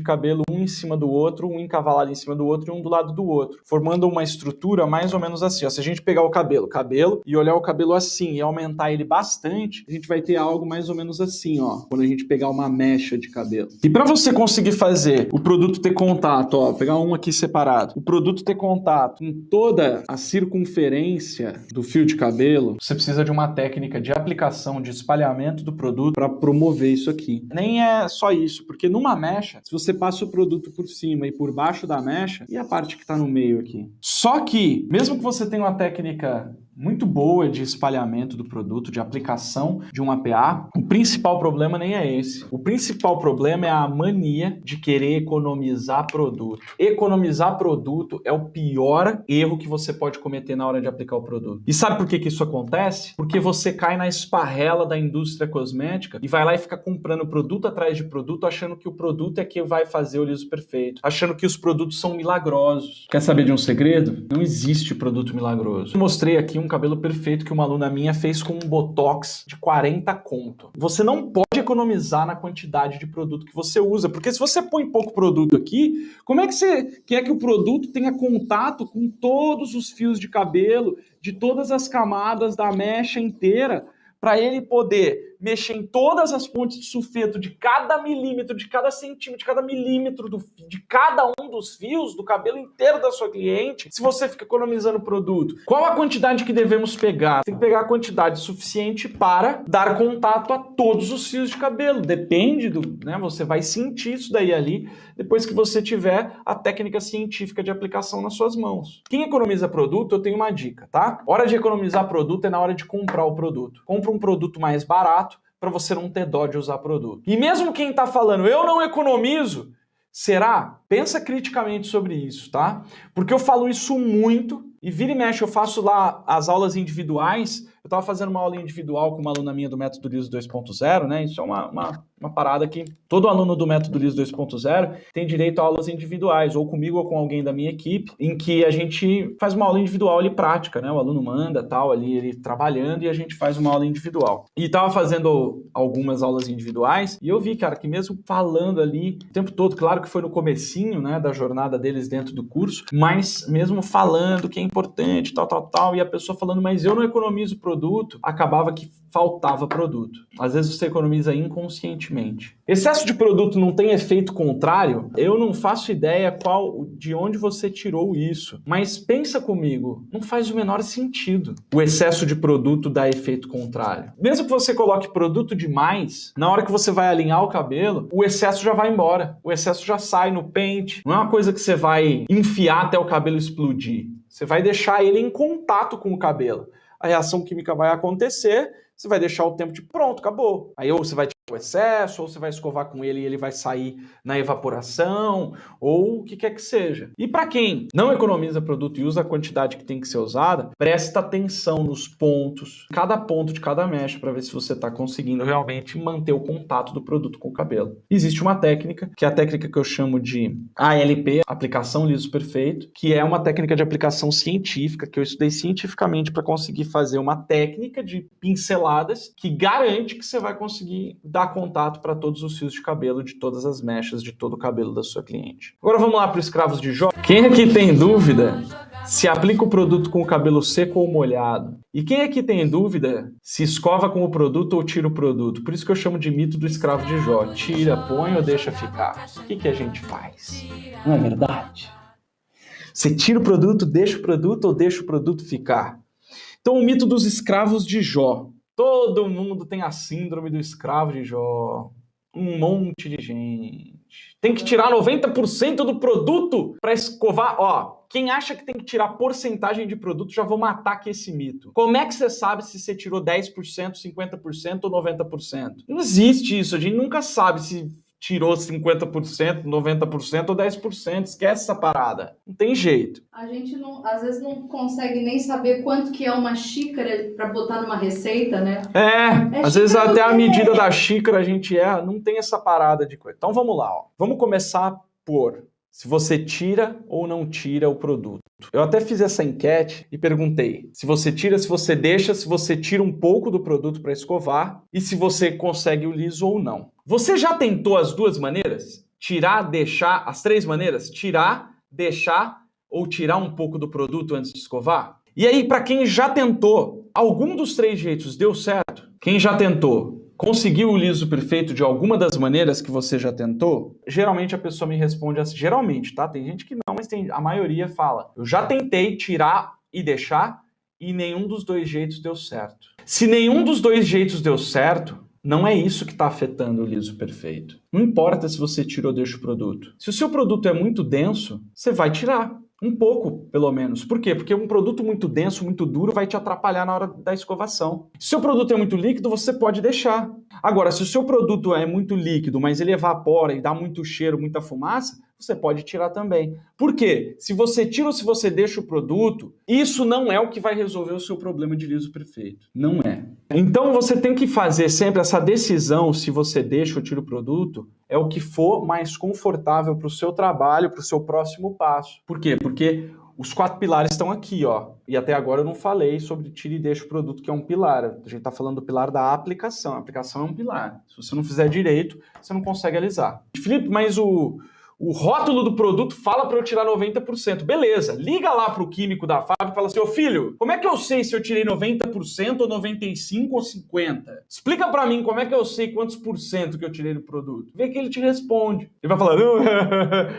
S1: cabelo, um em cima do outro, um encavalado em cima do outro e um do lado do outro, formando uma estrutura mais ou menos assim. Ó, se a gente pegar o cabelo e olhar o cabelo assim e aumentar ele bastante, a gente vai ter algo mais ou menos assim, ó, quando a gente pegar uma mecha de cabelo. E para você conseguir fazer o produto ter contato, ó, pegar um aqui separado, o produto ter contato em toda a circunferência do fio de cabelo, você precisa de uma técnica de aplicação, de espalhamento do produto para promover isso aqui. Nem é só isso, porque numa mecha, se você passa o produto por cima e por baixo da mecha, e a parte que está no meio aqui? Só que, mesmo que você tenha uma técnica muito boa de espalhamento do produto, de aplicação de um APA, o principal problema nem é esse. O principal problema é a mania de querer economizar produto. Economizar produto é o pior erro que você pode cometer na hora de aplicar o produto. E sabe por que isso acontece? Porque você cai na esparrela da indústria cosmética e vai lá e fica comprando produto atrás de produto, achando que o produto é que vai fazer o liso perfeito, achando que os produtos são milagrosos. Quer saber de um segredo? Não existe produto milagroso. Eu mostrei aqui um cabelo perfeito que uma aluna minha fez com um botox de 40 conto. Você não pode economizar na quantidade de produto que você usa, porque se você põe pouco produto aqui, como é que você quer que o produto tenha contato com todos os fios de cabelo, de todas as camadas da mecha inteira, para ele poder mexer em todas as pontes de sulfeto de cada milímetro, de cada centímetro, de cada milímetro de cada um dos fios do cabelo inteiro da sua cliente, se você fica economizando produto? Qual a quantidade que devemos pegar? Tem que pegar a quantidade suficiente para dar contato a todos os fios de cabelo. Depende do, né? Você vai sentir isso daí ali depois que você tiver a técnica científica de aplicação nas suas mãos. Quem economiza produto, eu tenho uma dica, tá? Hora de economizar produto é na hora de comprar o produto. Compra um produto mais barato para você não ter dó de usar produto. E mesmo quem está falando, eu não economizo, será? Pensa criticamente sobre isso, tá? Porque eu falo isso muito e vira e mexe, eu faço lá as aulas individuais. Eu estava fazendo uma aula individual com uma aluna minha do Método Liso 2.0, né? Isso é uma parada que todo aluno do Método Liso 2.0 tem direito a aulas individuais, ou comigo ou com alguém da minha equipe, em que a gente faz uma aula individual ali prática, né? O aluno manda, tal, ali ele trabalhando e a gente faz uma aula individual. E estava fazendo algumas aulas individuais e eu vi, cara, que mesmo falando ali o tempo todo, claro que foi no comecinho, né, da jornada deles dentro do curso, mas mesmo falando, quem importante, tal, e a pessoa falando, mas eu não economizo produto, acabava que faltava produto. Às vezes você economiza inconscientemente. Excesso de produto não tem efeito contrário? Eu não faço ideia de onde você tirou isso, mas pensa comigo, não faz o menor sentido o excesso de produto dar efeito contrário. Mesmo que você coloque produto demais, na hora que você vai alinhar o cabelo, o excesso já vai embora, o excesso já sai no pente, não é uma coisa que você vai enfiar até o cabelo explodir, você vai deixar ele em contato com o cabelo. A reação química vai acontecer, você vai deixar o tempo de pronto, acabou. Aí ou você vai tirar o excesso, ou você vai escovar com ele e ele vai sair na evaporação, ou o que quer que seja. E para quem não economiza produto e usa a quantidade que tem que ser usada, presta atenção nos pontos, cada ponto de cada mecha, para ver se você está conseguindo realmente manter o contato do produto com o cabelo. Existe uma técnica, que é a técnica que eu chamo de ALP, Aplicação Liso Perfeito, que é uma técnica de aplicação científica, que eu estudei cientificamente para conseguir fazer uma técnica de pinceladas que garante que você vai conseguir dar contato para todos os fios de cabelo, de todas as mechas, de todo o cabelo da sua cliente. Agora vamos lá para os escravos de Jó. Quem aqui tem dúvida se aplica o produto com o cabelo seco ou molhado? E quem aqui tem dúvida se escova com o produto ou tira o produto? Por isso que eu chamo de mito do escravo de Jó. Tira, põe ou deixa ficar? O que a gente faz? Não é verdade? Você tira o produto, deixa o produto ou deixa o produto ficar? Então o mito dos escravos de Jó. Todo mundo tem a síndrome do escravo de Jó. Um monte de gente. Tem que tirar 90% do produto para escovar. Ó, quem acha que tem que tirar porcentagem de produto, já vou matar aqui esse mito. Como é que você sabe se você tirou 10%, 50% ou 90%? Não existe isso, a gente nunca sabe se tirou 50%, 90% ou 10%. Esquece essa parada. Não tem jeito.
S3: A gente às vezes não consegue nem saber quanto que é uma xícara para botar numa receita, né?
S1: Às vezes até a medida da xícara a gente erra, não tem essa parada de coisa. Então vamos lá, ó. Vamos começar por se você tira ou não tira o produto. Eu até fiz essa enquete e perguntei se você tira, se você deixa, se você tira um pouco do produto para escovar e se você consegue o liso ou não. Você já tentou as duas maneiras? Tirar, deixar, as três maneiras? Tirar, deixar ou tirar um pouco do produto antes de escovar? E aí, para quem já tentou, algum dos três jeitos deu certo? Quem já tentou, conseguiu o liso perfeito de alguma das maneiras que você já tentou? Geralmente a pessoa me responde assim, geralmente, tá? Tem gente que não, mas a maioria fala. Eu já tentei tirar e deixar e nenhum dos dois jeitos deu certo. Se nenhum dos dois jeitos deu certo, não é isso que está afetando o liso perfeito. Não importa se você tira ou deixa o produto. Se o seu produto é muito denso, você vai tirar. Um pouco, pelo menos. Por quê? Porque um produto muito denso, muito duro, vai te atrapalhar na hora da escovação. Se o seu produto é muito líquido, você pode deixar. Agora, se o seu produto é muito líquido, mas ele evapora e dá muito cheiro, muita fumaça, você pode tirar também. Por quê? Se você tira ou se você deixa o produto, isso não é o que vai resolver o seu problema de liso perfeito. Não é. Então você tem que fazer sempre essa decisão se você deixa ou tira o produto, é o que for mais confortável para o seu trabalho, para o seu próximo passo. Por quê? Porque os 4 pilares estão aqui, ó. E até agora eu não falei sobre tira e deixa o produto, que é um pilar. A gente está falando do pilar da aplicação. A aplicação é um pilar. Se você não fizer direito, você não consegue alisar. Felipe, mas o rótulo do produto fala para eu tirar 90%. Beleza, liga lá pro químico da fábrica e fala assim, ô filho, como é que eu sei se eu tirei 90% ou 95% ou 50%? Explica para mim como é que eu sei quantos por cento que eu tirei do produto. Vê que ele te responde. Ele vai falar, não,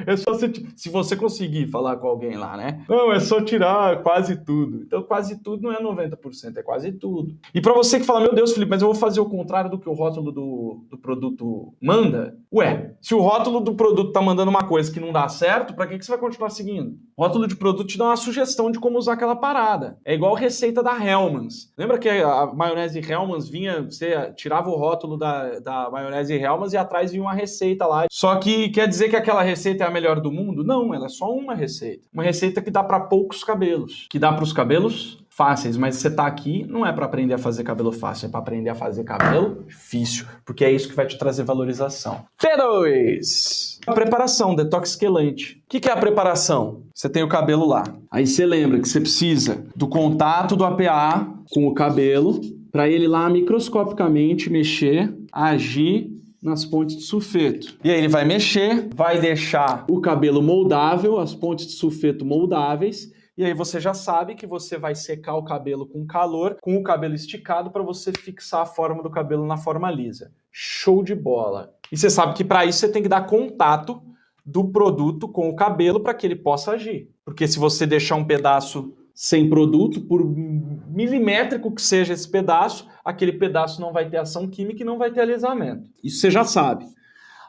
S1: é só se você conseguir falar com alguém lá, né? Não, é só tirar quase tudo. Então quase tudo não é 90%, é quase tudo. E para você que fala, meu Deus, Felipe, mas eu vou fazer o contrário do que o rótulo do produto manda? Ué, se o rótulo do produto tá mandando uma coisa que não dá certo, para que você vai continuar seguindo? O rótulo de produto te dá uma sugestão de como usar aquela parada. É igual a receita da Hellmann's. Lembra que a maionese Hellmann's vinha, você tirava o rótulo da maionese Hellmann's e atrás vinha uma receita lá. Só que quer dizer que aquela receita é a melhor do mundo? Não, ela é só uma receita. Uma receita que dá para poucos cabelos. Que dá para os cabelos fáceis, mas você tá aqui não é para aprender a fazer cabelo fácil, é para aprender a fazer cabelo difícil, porque é isso que vai te trazer valorização. P2. A preparação, detox quelante. O que é a preparação? Você tem o cabelo lá. Aí você lembra que você precisa do contato do APA com o cabelo, para ele lá microscopicamente mexer, agir nas pontes de sulfeto. E aí ele vai mexer, vai deixar o cabelo moldável, as pontes de sulfeto moldáveis, E aí você já sabe que você vai secar o cabelo com calor, com o cabelo esticado, para você fixar a forma do cabelo na forma lisa. Show de bola! E você sabe que para isso você tem que dar contato do produto com o cabelo para que ele possa agir. Porque se você deixar um pedaço sem produto, por milimétrico que seja esse pedaço, aquele pedaço não vai ter ação química e não vai ter alisamento. Isso você já sabe.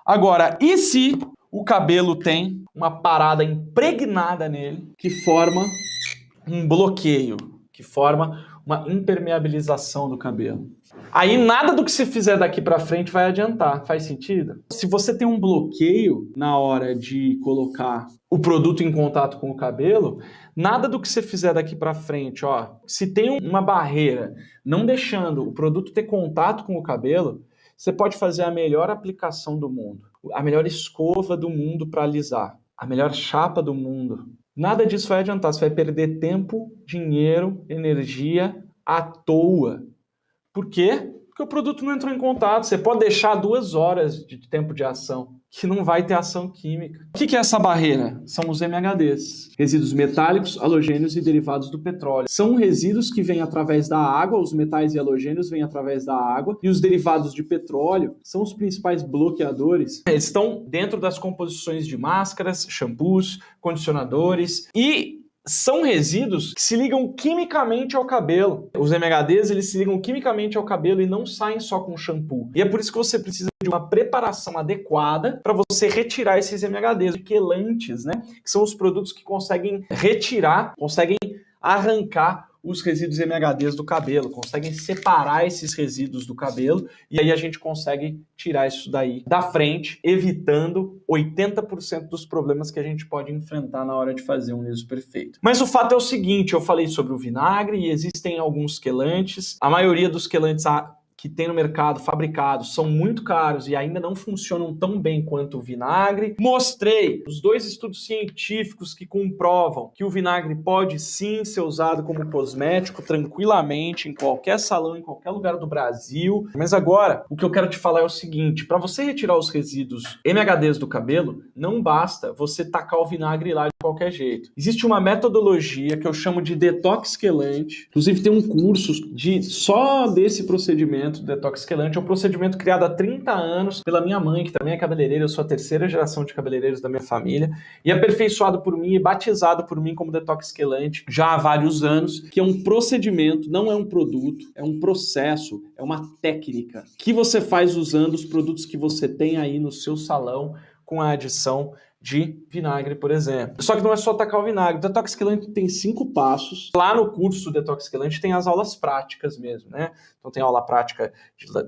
S1: Agora, e se o cabelo tem uma parada impregnada nele que forma um bloqueio, que forma uma impermeabilização do cabelo? Aí nada do que você fizer daqui para frente vai adiantar. Faz sentido? Se você tem um bloqueio na hora de colocar o produto em contato com o cabelo, nada do que você fizer daqui para frente, ó, se tem uma barreira não deixando o produto ter contato com o cabelo, você pode fazer a melhor aplicação do mundo, a melhor escova do mundo para alisar, a melhor chapa do mundo. Nada disso vai adiantar, você vai perder tempo, dinheiro, energia à toa. Por quê? Porque o produto não entrou em contato. Você pode deixar 2 horas de tempo de ação, que não vai ter ação química. O que é essa barreira? São os MHDs, resíduos metálicos, halogênios e derivados do petróleo. São resíduos que vêm através da água, os metais e halogênios vêm através da água, e os derivados de petróleo são os principais bloqueadores. Eles estão dentro das composições de máscaras, shampoos, condicionadores e são resíduos que se ligam quimicamente ao cabelo. Os MHDs, eles se ligam quimicamente ao cabelo e não saem só com shampoo. E é por isso que você precisa de uma preparação adequada para você retirar esses MHDs, quelantes, né? Que são os produtos que conseguem retirar, conseguem arrancar os resíduos MHDs do cabelo, conseguem separar esses resíduos do cabelo e aí a gente consegue tirar isso daí da frente, evitando 80% dos problemas que a gente pode enfrentar na hora de fazer um liso perfeito. Mas o fato é o seguinte, eu falei sobre o vinagre e existem alguns quelantes, a maioria dos quelantes que tem no mercado fabricados são muito caros e ainda não funcionam tão bem quanto o vinagre. Mostrei os 2 estudos científicos que comprovam que o vinagre pode sim ser usado como cosmético tranquilamente em qualquer salão, em qualquer lugar do Brasil. Mas agora, o que eu quero te falar é o seguinte, para você retirar os resíduos MHDs do cabelo, não basta você tacar o vinagre lá de qualquer jeito. Existe uma metodologia que eu chamo de detox quelante. Inclusive tem um curso só desse procedimento. Detox quelante é um procedimento criado há 30 anos pela minha mãe, que também é cabeleireira, eu sou a 3ª geração de cabeleireiros da minha família, e aperfeiçoado por mim e batizado por mim como detox quelante já há vários anos, que é um procedimento, não é um produto, é um processo, é uma técnica que você faz usando os produtos que você tem aí no seu salão com a adição de vinagre, por exemplo. Só que não é só tacar o vinagre. O detox quelante tem 5 passos. Lá no curso do detox quelante tem as aulas práticas mesmo, né? Então tem aula prática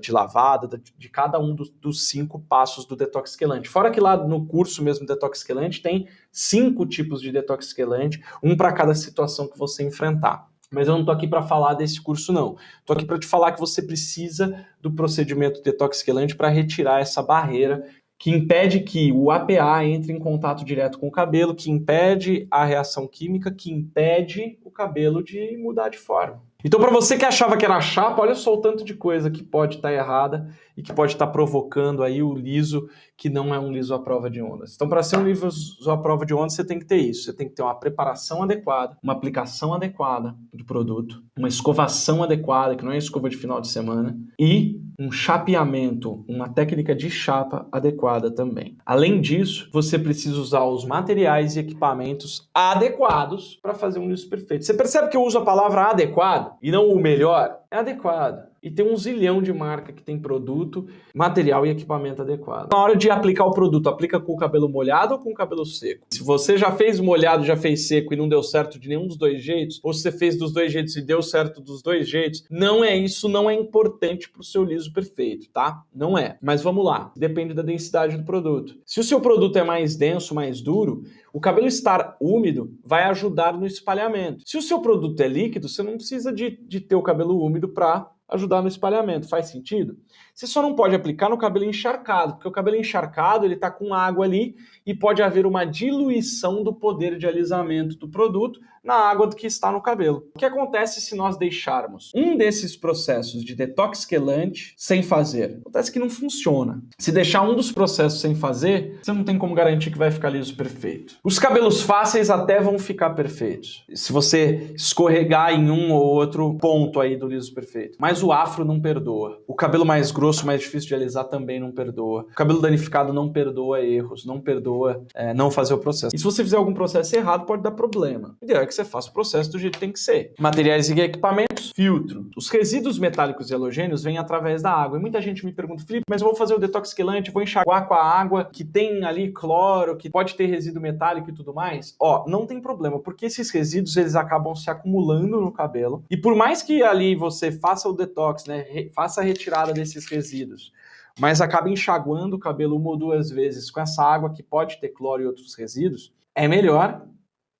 S1: de lavada, de cada um dos 5 passos do detox quelante. Fora que lá no curso mesmo do detox quelante tem 5 tipos de detox quelante, um para cada situação que você enfrentar. Mas eu não tô aqui para falar desse curso, não. Tô aqui para te falar que você precisa do procedimento detox quelante para retirar essa barreira que impede que o APA entre em contato direto com o cabelo, que impede a reação química, que impede o cabelo de mudar de forma. Então, para você que achava que era chapa, olha só o tanto de coisa que pode estar errada e que pode estar provocando aí o liso que não é um liso à prova de ondas. Então, para ser um liso à prova de ondas, você tem que ter isso. Você tem que ter uma preparação adequada, uma aplicação adequada do produto, uma escovação adequada, que não é escova de final de semana, e um chapeamento, uma técnica de chapa adequada também. Além disso, você precisa usar os materiais e equipamentos adequados para fazer um liso perfeito. Você percebe que eu uso a palavra adequado e não o melhor? É adequado. E tem 1 zilhão de marca que tem produto, material e equipamento adequado. Na hora de aplicar o produto, aplica com o cabelo molhado ou com o cabelo seco? Se você já fez molhado, já fez seco e não deu certo de nenhum dos 2 jeitos, ou se você fez dos 2 jeitos e deu certo dos 2 jeitos, não é isso, não é importante para o seu liso perfeito, tá? Não é. Mas vamos lá, depende da densidade do produto. Se o seu produto é mais denso, mais duro, o cabelo estar úmido vai ajudar no espalhamento. Se o seu produto é líquido, você não precisa de ter o cabelo úmido para ajudar no espalhamento. Faz sentido? Você só não pode aplicar no cabelo encharcado, porque o cabelo encharcado ele está com água ali e pode haver uma diluição do poder de alisamento do produto na água que está no cabelo. O que acontece se nós deixarmos um desses processos de detox quelante sem fazer? Acontece que não funciona. Se deixar um dos processos sem fazer, você não tem como garantir que vai ficar liso perfeito. Os cabelos fáceis até vão ficar perfeitos, se você escorregar em um ou outro ponto aí do liso perfeito. Mas o afro não perdoa. O cabelo mais grosso, mais difícil de alisar também não perdoa. O cabelo danificado não perdoa erros, não perdoa não fazer o processo. E se você fizer algum processo errado, pode dar problema. O ideal é que você faça o processo do jeito que tem que ser. Materiais e equipamentos, filtro. Os resíduos metálicos e halogênios vêm através da água. E muita gente me pergunta, Felipe, mas eu vou fazer o detox quelante, vou enxaguar com a água que tem ali cloro, que pode ter resíduo metálico e tudo mais? Ó, não tem problema, porque esses resíduos eles acabam se acumulando no cabelo. E por mais que ali você faça o detox, né, faça a retirada desses resíduos, mas acaba enxaguando o cabelo uma ou duas vezes com essa água que pode ter cloro e outros resíduos, é melhor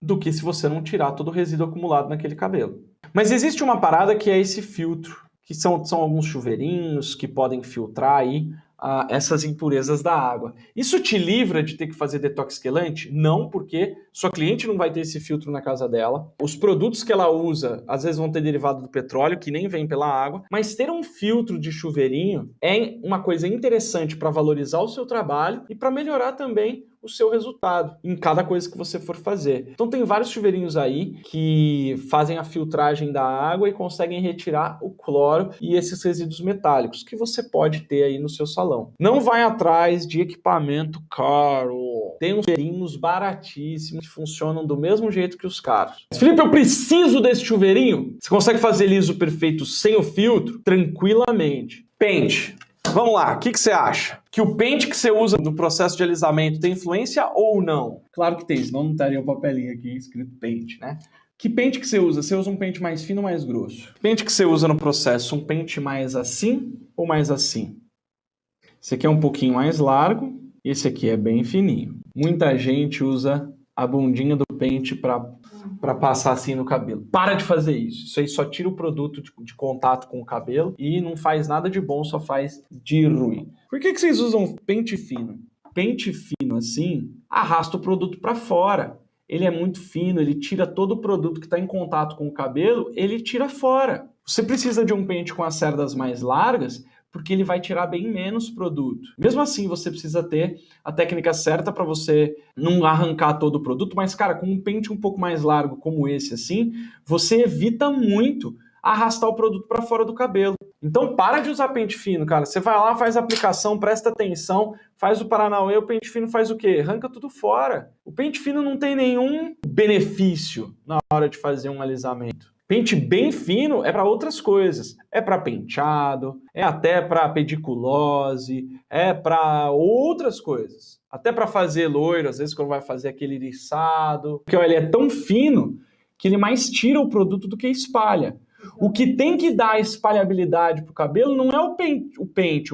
S1: do que se você não tirar todo o resíduo acumulado naquele cabelo. Mas existe uma parada que é esse filtro, que são alguns chuveirinhos que podem filtrar aí essas impurezas da água. Isso te livra de ter que fazer detox quelante? Não, porque sua cliente não vai ter esse filtro na casa dela. Os produtos que ela usa, às vezes vão ter derivado do petróleo, que nem vem pela água, mas ter um filtro de chuveirinho é uma coisa interessante para valorizar o seu trabalho e para melhorar também o seu resultado em cada coisa que você for fazer. Então tem vários chuveirinhos aí que fazem a filtragem da água e conseguem retirar o cloro e esses resíduos metálicos que você pode ter aí no seu salão. Não vai atrás de equipamento caro. Tem uns chuveirinhos baratíssimos que funcionam do mesmo jeito que os caros. Felipe, eu preciso desse chuveirinho? Você consegue fazer liso perfeito sem o filtro? Tranquilamente. Pente. Vamos lá, o que você acha? Que o pente que você usa no processo de alisamento tem influência ou não? Claro que tem, senão não estaria o papelinho aqui escrito pente, né? Que pente que você usa? Você usa um pente mais fino ou mais grosso? Pente que você usa no processo, um pente mais assim ou mais assim? Esse aqui é um pouquinho mais largo, esse aqui é bem fininho. Muita gente usa a bundinha do pente para passar assim no cabelo. Para de fazer isso. Isso aí só tira o produto de contato com o cabelo e não faz nada de bom, só faz de ruim. Por que vocês usam pente fino? Pente fino assim arrasta o produto para fora. Ele é muito fino, ele tira todo o produto que está em contato com o cabelo, ele tira fora. Você precisa de um pente com as cerdas mais largas, porque ele vai tirar bem menos produto. Mesmo assim, você precisa ter a técnica certa para você não arrancar todo o produto, mas, cara, com um pente um pouco mais largo como esse, assim, você evita muito arrastar o produto para fora do cabelo. Então, para de usar pente fino, cara. Você vai lá, faz a aplicação, presta atenção, faz o Paranauê, o pente fino faz o quê? Arranca tudo fora. O pente fino não tem nenhum benefício na hora de fazer um alisamento. Pente bem fino é para outras coisas. É para penteado, é até para pediculose, é para outras coisas. Até para fazer loiro, às vezes quando vai fazer aquele eriçado. Porque ele é tão fino que ele mais tira o produto do que espalha. O que tem que dar espalhabilidade para o cabelo não é o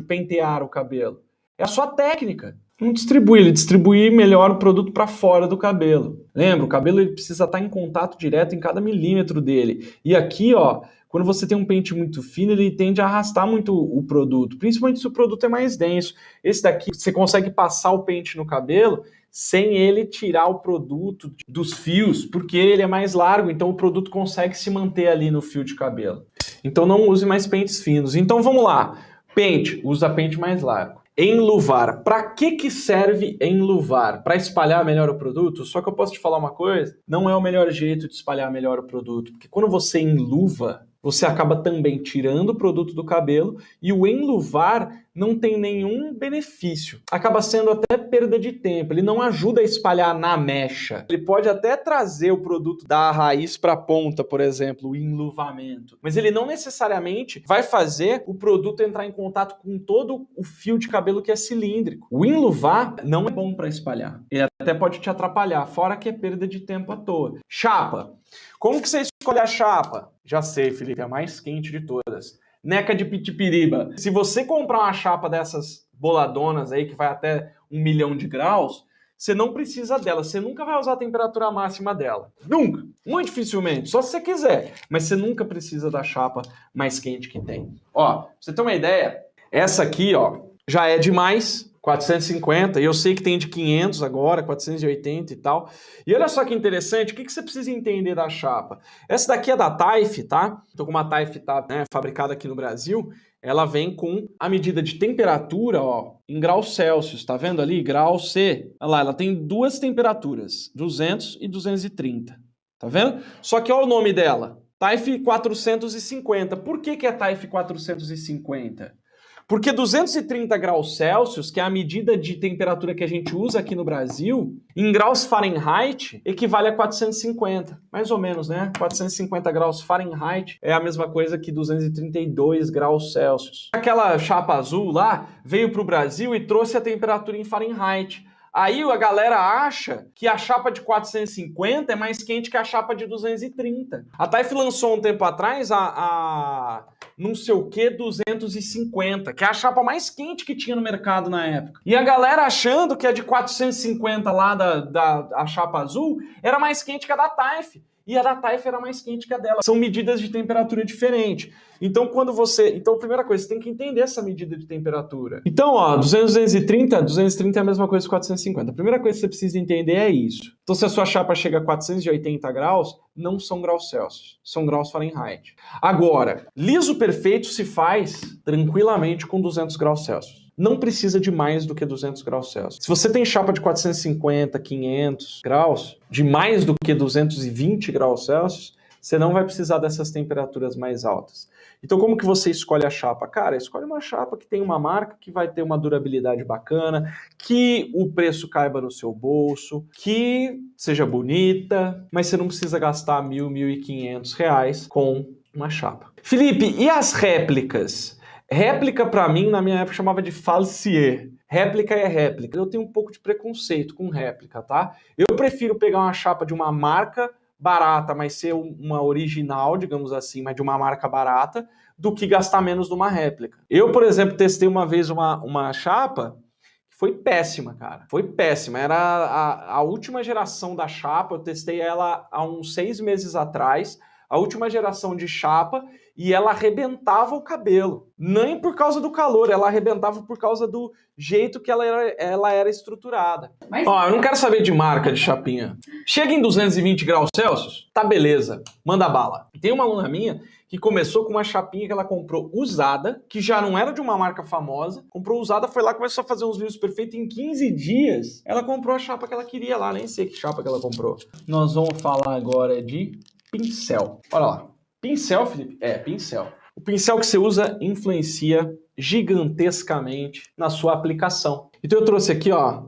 S1: pentear o cabelo. É a sua técnica. Não distribui, ele distribui melhor o produto para fora do cabelo. Lembra, o cabelo ele precisa estar em contato direto em cada milímetro dele. E aqui, ó, quando você tem um pente muito fino, ele tende a arrastar muito o produto, principalmente se o produto é mais denso. Esse daqui, você consegue passar o pente no cabelo sem ele tirar o produto dos fios, porque ele é mais largo, então o produto consegue se manter ali no fio de cabelo. Então não use mais pentes finos. Então vamos lá. Pente, usa pente mais largo. Enluvar. Para que serve enluvar? Para espalhar melhor o produto? Só que eu posso te falar uma coisa, não é o melhor jeito de espalhar melhor o produto, porque quando você enluva, você acaba também tirando o produto do cabelo e o enluvar não tem nenhum benefício. Acaba sendo até perda de tempo. Ele não ajuda a espalhar na mecha. Ele pode até trazer o produto da raiz para a ponta, por exemplo, o enluvamento. Mas ele não necessariamente vai fazer o produto entrar em contato com todo o fio de cabelo que é cilíndrico. O enluvar não é bom para espalhar. Ele até pode te atrapalhar, fora que é perda de tempo à toa. Chapa. Como que você escolhe a chapa? Já sei, Felipe, é a mais quente de todas. Neca de pitipiriba. Se você comprar uma chapa dessas boladonas aí, que vai até 1 milhão de graus, você não precisa dela. Você nunca vai usar a temperatura máxima dela. Nunca. Muito dificilmente. Só se você quiser. Mas você nunca precisa da chapa mais quente que tem. Ó, pra você ter uma ideia, Essa aqui, ó, já é demais, 450, e eu sei que tem de 500 agora, 480 e tal. E olha só que interessante, o que você precisa entender da chapa? Essa daqui é da Taif, tá? Então, como a Taif tá, né, fabricada aqui no Brasil, ela vem com a medida de temperatura, ó, em graus Celsius, tá vendo ali? Grau C. Olha lá, ela tem duas temperaturas, 200 e 230, tá vendo? Só que olha o nome dela, Taif 450. Por que é Taif 450? Porque 230 graus Celsius, que é a medida de temperatura que a gente usa aqui no Brasil, em graus Fahrenheit, equivale a 450. Mais ou menos, né? 450 graus Fahrenheit é a mesma coisa que 232 graus Celsius. Aquela chapa azul lá veio para o Brasil e trouxe a temperatura em Fahrenheit. Aí a galera acha que a chapa de 450 é mais quente que a chapa de 230. A Taif lançou um tempo atrás a não sei o que 250, que é a chapa mais quente que tinha no mercado na época. E a galera achando que a de 450 lá da chapa azul era mais quente que a da Taif. E a da Taif era mais quente que a dela. São medidas de temperatura diferentes. Então, a primeira coisa, você tem que entender essa medida de temperatura. Então, ó, 230 é a mesma coisa que 450. A primeira coisa que você precisa entender é isso. Então, se a sua chapa chega a 480 graus, não são graus Celsius, são graus Fahrenheit. Agora, liso perfeito se faz tranquilamente com 200 graus Celsius. Não precisa de mais do que 200 graus Celsius. Se você tem chapa de 450, 500 graus, de mais do que 220 graus Celsius, você não vai precisar dessas temperaturas mais altas. Então, como que você escolhe a chapa? Cara, escolhe uma chapa que tem uma marca que vai ter uma durabilidade bacana, que o preço caiba no seu bolso, que seja bonita, mas você não precisa gastar R$1.000, R$1.500 com uma chapa. Felipe, e as réplicas? Réplica, pra mim, na minha época, chamava de falsier. Réplica é réplica. Eu tenho um pouco de preconceito com réplica, tá? Eu prefiro pegar uma chapa de uma marca barata, mas ser uma original, digamos assim, mas de uma marca barata, do que gastar menos numa réplica. Eu, por exemplo, testei uma vez uma chapa que foi péssima, cara. Foi péssima. Era a última geração da chapa, eu testei ela há uns 6 meses atrás, a última geração de chapa, e ela arrebentava o cabelo. Nem por causa do calor, ela arrebentava por causa do jeito que ela era estruturada.
S3: Mas...
S1: Ó, eu não quero saber de marca de chapinha. Chega em 220 graus Celsius, tá beleza, manda bala. Tem uma aluna minha que começou com uma chapinha que ela comprou usada, que já não era de uma marca famosa, comprou usada, foi lá, começou a fazer uns lisos perfeitos, em 15 dias ela comprou a chapa que ela queria lá, nem sei que chapa que ela comprou. Nós vamos falar agora de pincel. Olha lá. Pincel, Felipe? É, pincel. O pincel que você usa influencia gigantescamente na sua aplicação. Então eu trouxe aqui, ó,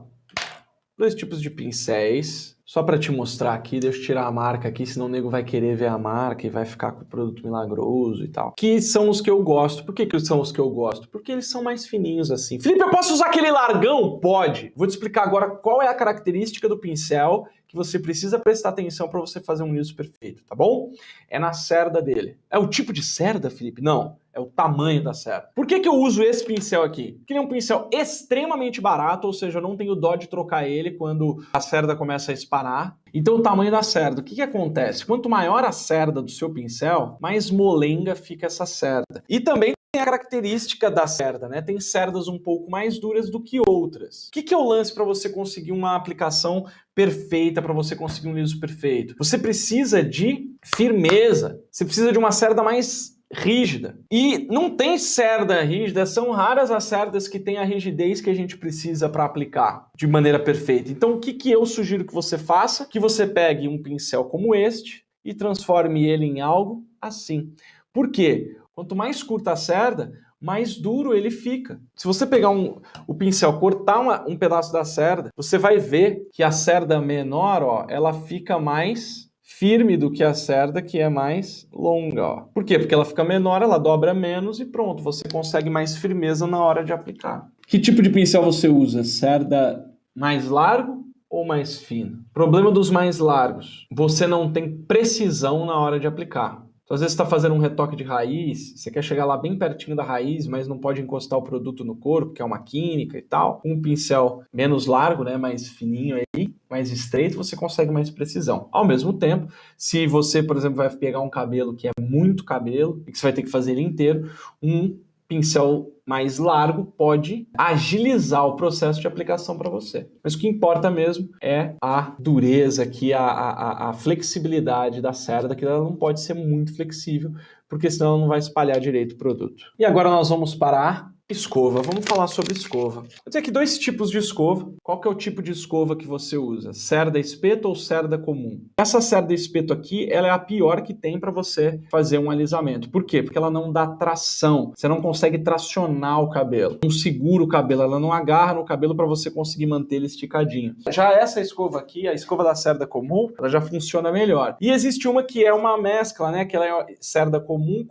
S1: 2 tipos de pincéis, só para te mostrar aqui. Deixa eu tirar a marca aqui, senão o nego vai querer ver a marca e vai ficar com o produto milagroso e tal. Que são os que eu gosto. Por que são os que eu gosto? Porque eles são mais fininhos assim. Felipe, eu posso usar aquele largão? Pode. Vou te explicar agora qual é a característica do pincel que você precisa prestar atenção para você fazer um liso perfeito, tá bom? É na cerda dele. É o tipo de cerda, Felipe? Não. É o tamanho da cerda. Por que eu uso esse pincel aqui? Porque ele é um pincel extremamente barato, ou seja, eu não tenho dó de trocar ele quando a cerda começa a espanar. Então, o tamanho da cerda. O que acontece? Quanto maior a cerda do seu pincel, mais molenga fica essa cerda. E também tem a característica da cerda, né? Tem cerdas um pouco mais duras do que outras. O que é o lance para você conseguir uma aplicação perfeita, para você conseguir um liso perfeito? Você precisa de firmeza. Você precisa de uma cerda mais rígida. E não tem cerda rígida, são raras as cerdas que têm a rigidez que a gente precisa para aplicar de maneira perfeita. Então, o que eu sugiro que você faça? Que você pegue um pincel como este e transforme ele em algo assim. Por quê? Quanto mais curta a cerda, mais duro ele fica. Se você pegar o pincel, cortar um pedaço da cerda, você vai ver que a cerda menor, ó, ela fica mais firme do que a cerda que é mais longa. Ó. Por quê? Porque ela fica menor, ela dobra menos e pronto, você consegue mais firmeza na hora de aplicar. Que tipo de pincel você usa? Cerda mais largo ou mais fino? Problema dos mais largos, você não tem precisão na hora de aplicar. Então, às vezes você está fazendo um retoque de raiz, você quer chegar lá bem pertinho da raiz, mas não pode encostar o produto no corpo, que é uma química e tal. Um pincel menos largo, né, mais fininho aí, mais estreito, você consegue mais precisão. Ao mesmo tempo, se você, por exemplo, vai pegar um cabelo que é muito cabelo, e que você vai ter que fazer ele inteiro, um pincel mais largo pode agilizar o processo de aplicação para você. Mas o que importa mesmo é a dureza aqui, a flexibilidade da cerda, que ela não pode ser muito flexível, porque senão ela não vai espalhar direito o produto. E agora nós vamos para a escova. Vamos falar sobre escova. Vou ter aqui 2 tipos de escova. Qual que é o tipo de escova que você usa? Cerda espeto ou cerda comum? Essa cerda espeto aqui, ela é a pior que tem para você fazer um alisamento. Por quê? Porque ela não dá tração. Você não consegue tracionar o cabelo. Não segura o cabelo, ela não agarra no cabelo para você conseguir manter ele esticadinho. Já essa escova aqui, a escova da cerda comum, ela já funciona melhor. E existe uma que é uma mescla, né? Que ela é cerda comum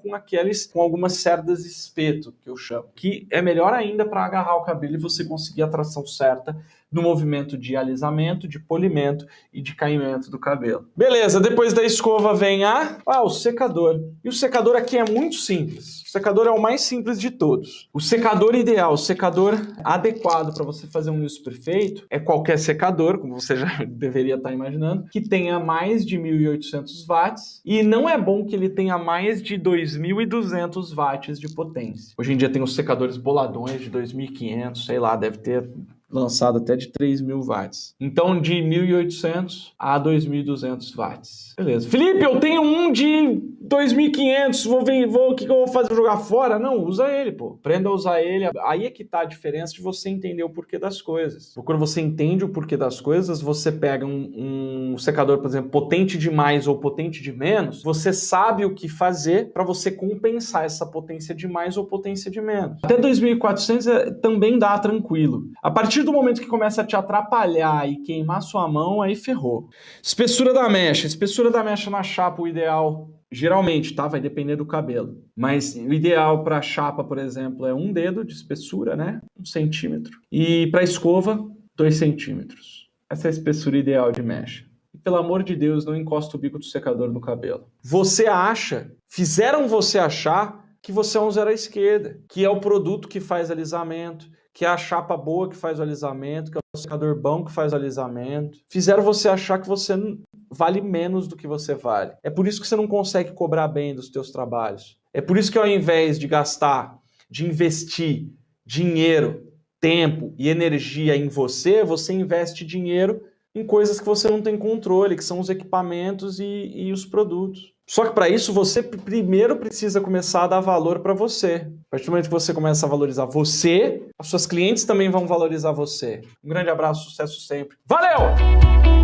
S1: com algumas cerdas espeto, que eu chamo. Que é melhor ainda para agarrar o cabelo e você conseguir a tração certa no movimento de alisamento, de polimento e de caimento do cabelo. Beleza, depois da escova vem o secador. E o secador aqui é muito simples. O secador é o mais simples de todos. O secador ideal, o secador adequado para você fazer um liso perfeito é qualquer secador, como você já deveria estar imaginando, que tenha mais de 1.800 watts e não é bom que ele tenha mais de 2.200 watts de potência. Hoje em dia tem os secadores boladões de 2.500, sei lá, deve ter lançado até de 3.000 watts. Então, de 1.800 a 2.200 watts. Beleza. Felipe, eu tenho um de 2.500, o que eu vou fazer? Jogar fora? Não, usa ele, pô. Aprenda a usar ele. Aí é que tá a diferença de você entender o porquê das coisas. Quando você entende o porquê das coisas, você pega um secador, por exemplo, potente demais ou potente de menos, você sabe o que fazer para você compensar essa potência de mais ou potência de menos. Até 2.400 também dá tranquilo. A partir do momento que começa a te atrapalhar e queimar sua mão, aí ferrou. Espessura da mecha. Espessura da mecha na chapa, o ideal, geralmente, tá? Vai depender do cabelo. Mas o ideal para chapa, por exemplo, é 1 dedo de espessura, né? 1 centímetro. E para escova, 2 centímetros. Essa é a espessura ideal de mecha. E, pelo amor de Deus, não encosta o bico do secador no cabelo. Fizeram você achar que você é um zero à esquerda, que é o produto que faz alisamento, que é a chapa boa que faz o alisamento, que é o secador bom que faz o alisamento. Fizeram você achar que você vale menos do que você vale. É por isso que você não consegue cobrar bem dos teus trabalhos. É por isso que ao invés de investir dinheiro, tempo e energia em você, você investe dinheiro em coisas que você não tem controle, que são os equipamentos e os produtos. Só que para isso você primeiro precisa começar a dar valor para você. A partir do momento que você começa a valorizar você, as suas clientes também vão valorizar você. Um grande abraço, sucesso sempre. Valeu!